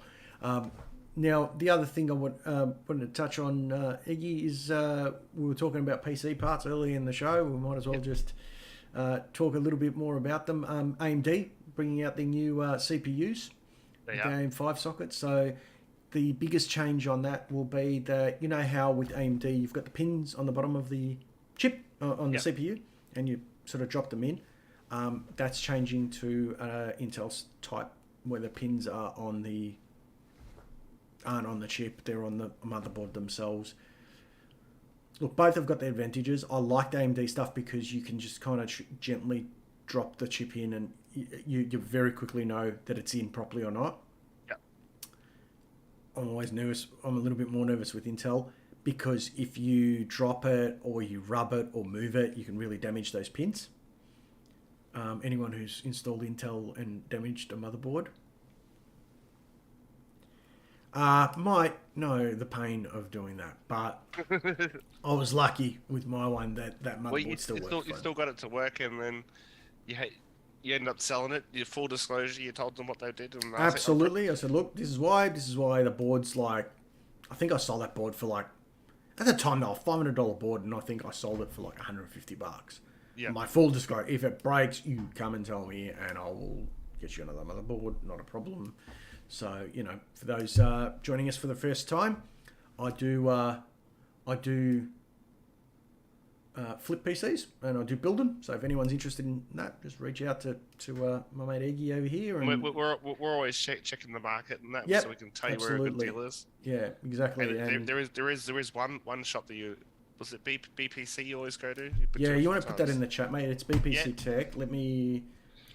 Now, the other thing I wanted to touch on, Iggy, is we were talking about PC parts earlier in the show. We might as well just talk a little bit more about them. AMD bringing out their new CPUs, the AM5 sockets. So the biggest change on that will be that, you know how with AMD you've got the pins on the bottom of the chip on the CPU, and you sort of drop them in. That's changing to Intel's type, where the pins aren't on the chip, they're on the motherboard themselves. Look, both have got their advantages. I like the AMD stuff because you can just kind of gently drop the chip in, and you very quickly know that it's in properly or not. Yep. I'm always nervous. I'm a little bit more nervous with Intel because if you drop it or you rub it or move it, you can really damage those pins. Anyone who's installed Intel and damaged a motherboard might know the pain of doing that, but I was lucky with my one that motherboard still worked. You still got it to work, and then you ended up selling it. Your full disclosure, you told them what they did. And absolutely, I said, look, this is why the board's like, I think I sold that board for like, at the time, they were $500 board, and I think I sold it for like $150. Yeah. My full disclosure, if it breaks, you come and tell me, and I will get you another motherboard, not a problem. So, for those joining us for the first time, I do flip PCs, and I do build them. So if anyone's interested in that, just reach out to my mate Eggy over here. And we're always checking the market and that, so we can tell you where a good deal is. Yeah, exactly. And there is one shop that you. Was it BPC you always go to? You want to put that in the chat, mate. It's BPC Tekt. Let me...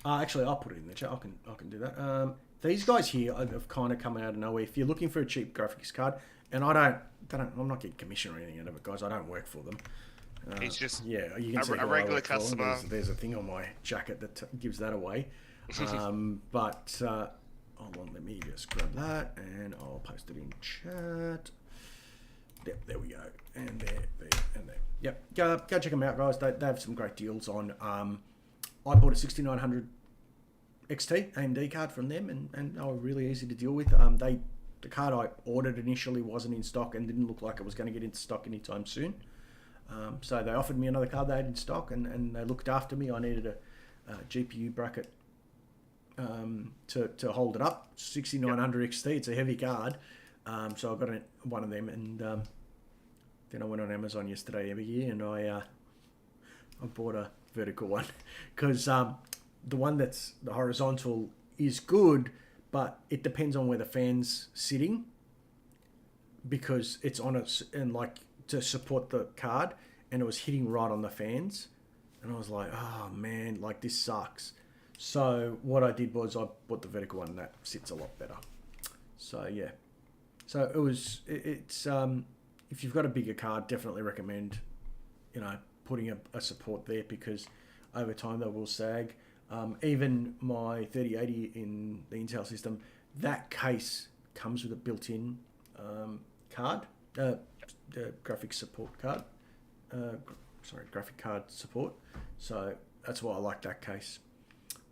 actually, I'll put it in the chat. I can do that. These guys here have kind of come out of nowhere. If you're looking for a cheap graphics card, and I'm not getting commission or anything out of it, guys. I don't work for them. He's just you can see a regular customer. There's a thing on my jacket that gives that away. But hold on, let me just grab that, and I'll post it in chat. Yep, there we go. And there, and there. Yep, go check them out, guys. They have some great deals on. I bought a 6900 XT AMD card from them, and they were really easy to deal with. The card I ordered initially wasn't in stock and didn't look like it was going to get into stock anytime soon. So they offered me another card they had in stock, and they looked after me. I needed GPU bracket to hold it up. 6900 XT. It's a heavy card, so I got one of them, and then I went on Amazon yesterday and I bought a vertical one because the one that's the horizontal is good, but it depends on where the fan's sitting because it's on it and like to support the card, and it was hitting right on the fans, and I was like, oh man, like this sucks. So what I did was I bought the vertical one, and that sits a lot better. So yeah, so it's if you've got a bigger card, definitely recommend putting a support there because over time they will sag. Even my 3080 in the Intel system, that case comes with a built-in card, graphics support card. Graphic card support. So that's why I like that case.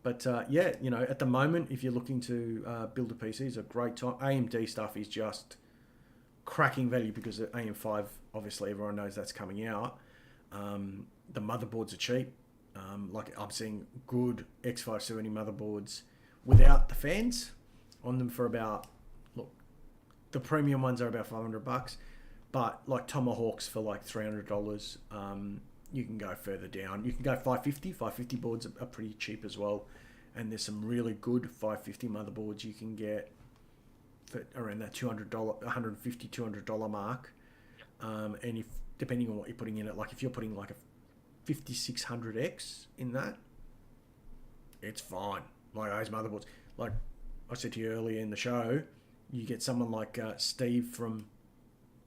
But yeah, at the moment, if you're looking to build a PC, it's a great time. AMD stuff is just cracking value because the AM5, obviously everyone knows that's coming out. The motherboards are cheap. Like I'm seeing good X570 motherboards without the fans on them for about, look, the premium ones are about $500, but like Tomahawks for like $300. You can go further down. You can go 550. 550 boards are pretty cheap as well, and there's some really good 550 motherboards you can get for around that $200, $150, $200 mark. And if depending on what you're putting in it, like if you're putting like a 5600X in that, it's fine. Like those motherboards, like I said to you earlier in the show, you get someone like Steve from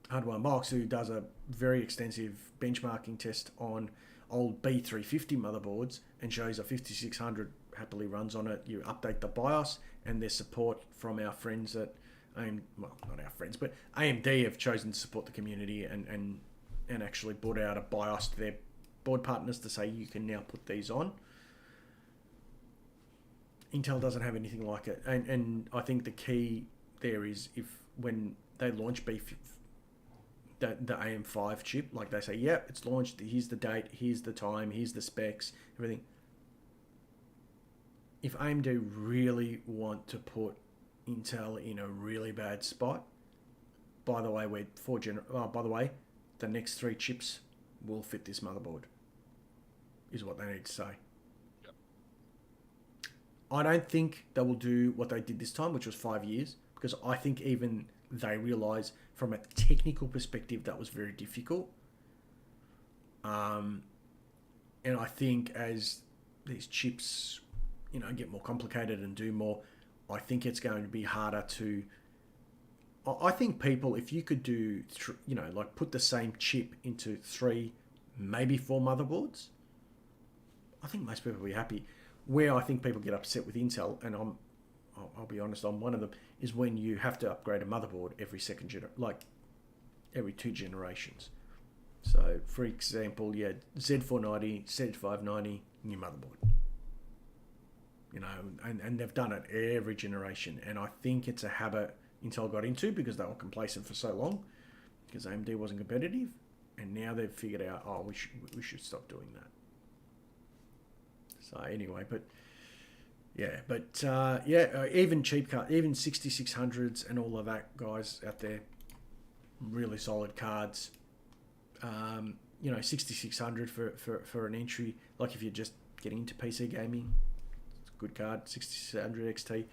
Hardware Unboxed who does a very extensive benchmarking test on old B350 motherboards and shows a 5600 happily runs on it. You update the BIOS, and there's support from our friends at not our friends, but AMD have chosen to support the community and actually brought out a BIOS to their board partners to say you can now put these on. Intel doesn't have anything like it, and I think the key there is when they launch the AM5 chip, like they say, yeah, it's launched, here's the date, here's the time, here's the specs, everything. If AMD really want to put Intel in a really bad spot, by the way, the next 3 chips will fit this motherboard, is what they need to say. Yep. I don't think they will do what they did this time, which was 5 years, because I think even they realise from a technical perspective that was very difficult. And I think as these chips, get more complicated and do more, I think it's going to be harder to... I think people, if you could do, like put the same chip into 3, maybe 4 motherboards, I think most people will be happy. Where I think people get upset with Intel, and I'll be honest, I'm one of them, is when you have to upgrade a motherboard every every 2 generations. So, for example, Z490, Z590, new motherboard. And they've done it every generation. And I think it's a habit Intel got into because they were complacent for so long, because AMD wasn't competitive, and now they've figured out, we should stop doing that. So anyway, even cheap card, even 6600s and all of that, guys out there, really solid cards. 6600 for an entry, like if you're just getting into PC gaming, it's a good card. 6600 XT.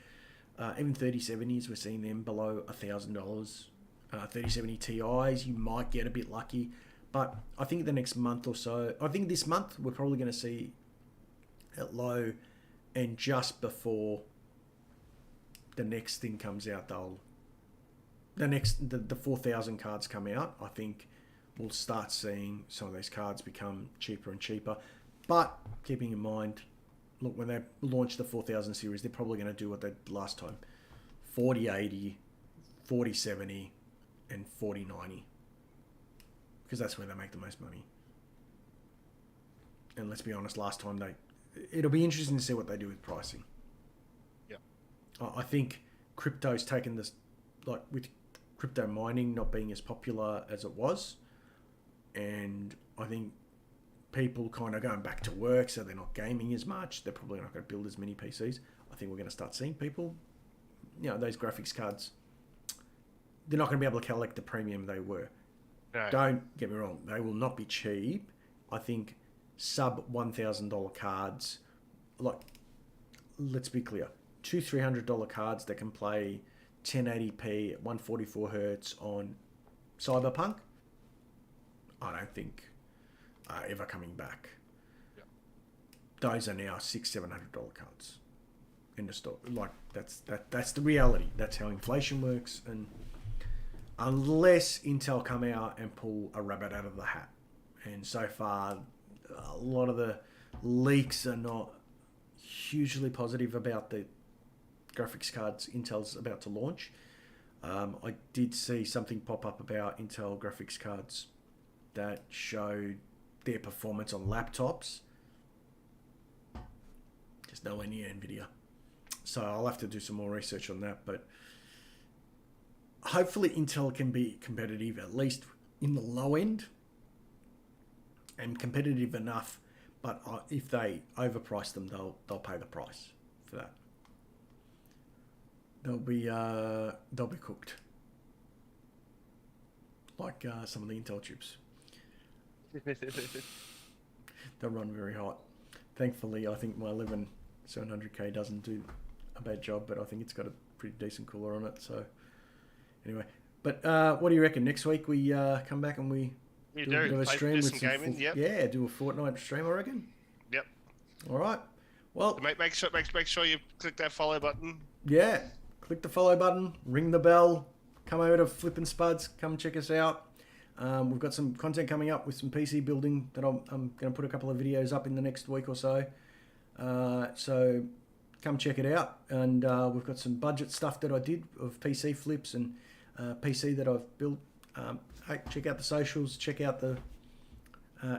Even 3070s, we're seeing them below $1,000. 3070 Ti's, you might get a bit lucky, but I think the next month or so, I think this month we're probably going to see it low, and just before the next thing comes out, the 4000 cards come out, I think we'll start seeing some of these cards become cheaper and cheaper. But keeping in mind, look, when they launch the 4000 series, they're probably going to do what they did last time: 4080, 4070, and 4090, because that's where they make the most money. And let's be honest, last time it'll be interesting to see what they do with pricing. Yeah, I think crypto's taken this, like with crypto mining not being as popular as it was, and I think people kind of going back to work, so they're not gaming as much. They're probably not going to build as many PCs. I think we're going to start seeing people, those graphics cards, they're not going to be able to collect the premium they were. No. Don't get me wrong, they will not be cheap. I think sub $1,000 cards, like, let's be clear, $200-300 cards that can play 1080p at 144 hertz on Cyberpunk, I don't think are ever coming back. Yep. Those are now $600-700 cards in the store. Like, that's the reality. That's how inflation works. And unless Intel come out and pull a rabbit out of the hat, and so far a lot of the leaks are not hugely positive about the graphics cards Intel's about to launch. I did see something pop up about Intel graphics cards that showed their performance on laptops. Just nowhere near Nvidia. So I'll have to do some more research on that. But hopefully Intel can be competitive, at least in the low end, and competitive enough. But if they overprice them, they'll pay the price for that. They'll be cooked, like some of the Intel chips. They'll run very hot. Thankfully, I think my 11700K doesn't do a bad job, but I think it's got a pretty decent cooler on it. So anyway, but what do you reckon? Next week we come back and we do a bit of a stream with some gaming. Yep. Yeah, do a Fortnite stream, I reckon. Yep. All right. Well, make sure you click that follow button. Yeah, click the follow button, ring the bell, come over to Flippin' Spuds, come check us out. We've got some content coming up with some PC building that I'm going to put a couple of videos up in the next week or so. So come check it out. And we've got some budget stuff that I did of PC flips and PC that I've built. Hey, check out the socials, check out the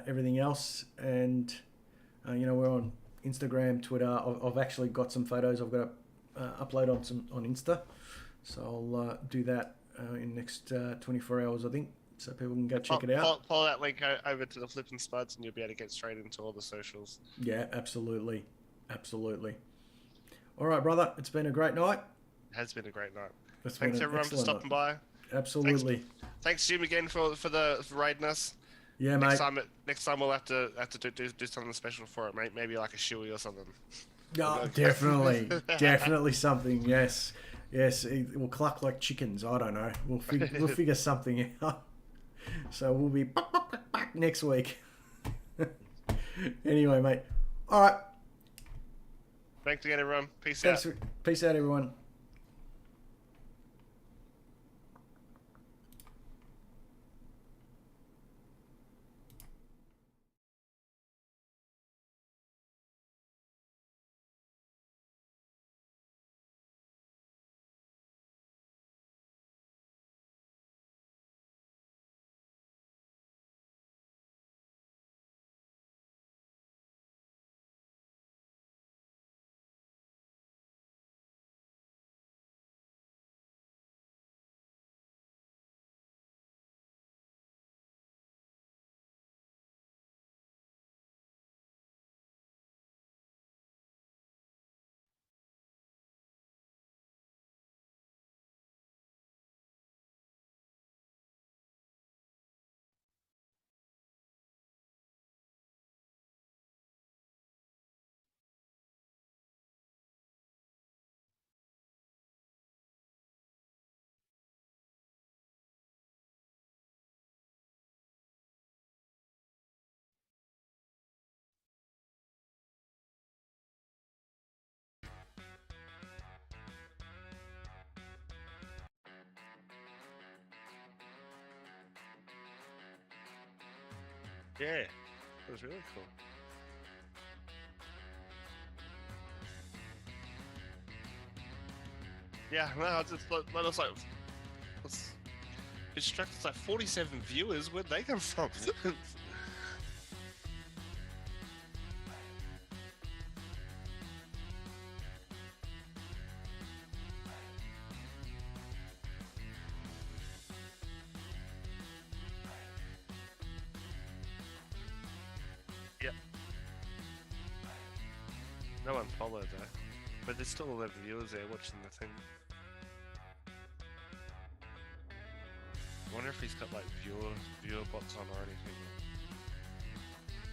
everything else. And, we're on Instagram, Twitter. I've actually got some photos I've got to upload on Insta. So I'll do that in the next 24 hours, I think. So people can go check it out. Follow that link over to the Flippin' Spuds and you'll be able to get straight into all the socials. Yeah, absolutely. Absolutely. All right, brother. It's been a great night. It has been a great night. Thanks everyone for stopping by. Absolutely. Thanks Jim again for raiding us. Yeah, next mate. Next time we'll have to do something special for it, mate. Maybe like a shoey or something. Oh, definitely. Definitely something. Yes. Yes. It will cluck like chickens. I don't know. We'll figure something out. So we'll be back next week. Anyway, mate. All right. Thanks again, everyone. Peace out. Peace out, everyone. Yeah, it was really cool. Yeah, no, I just thought, I was like, it's like 47 viewers. Where'd they come from? No one followed that. But there's still 11 viewers there watching the thing. I wonder if he's got like viewer bots on or anything.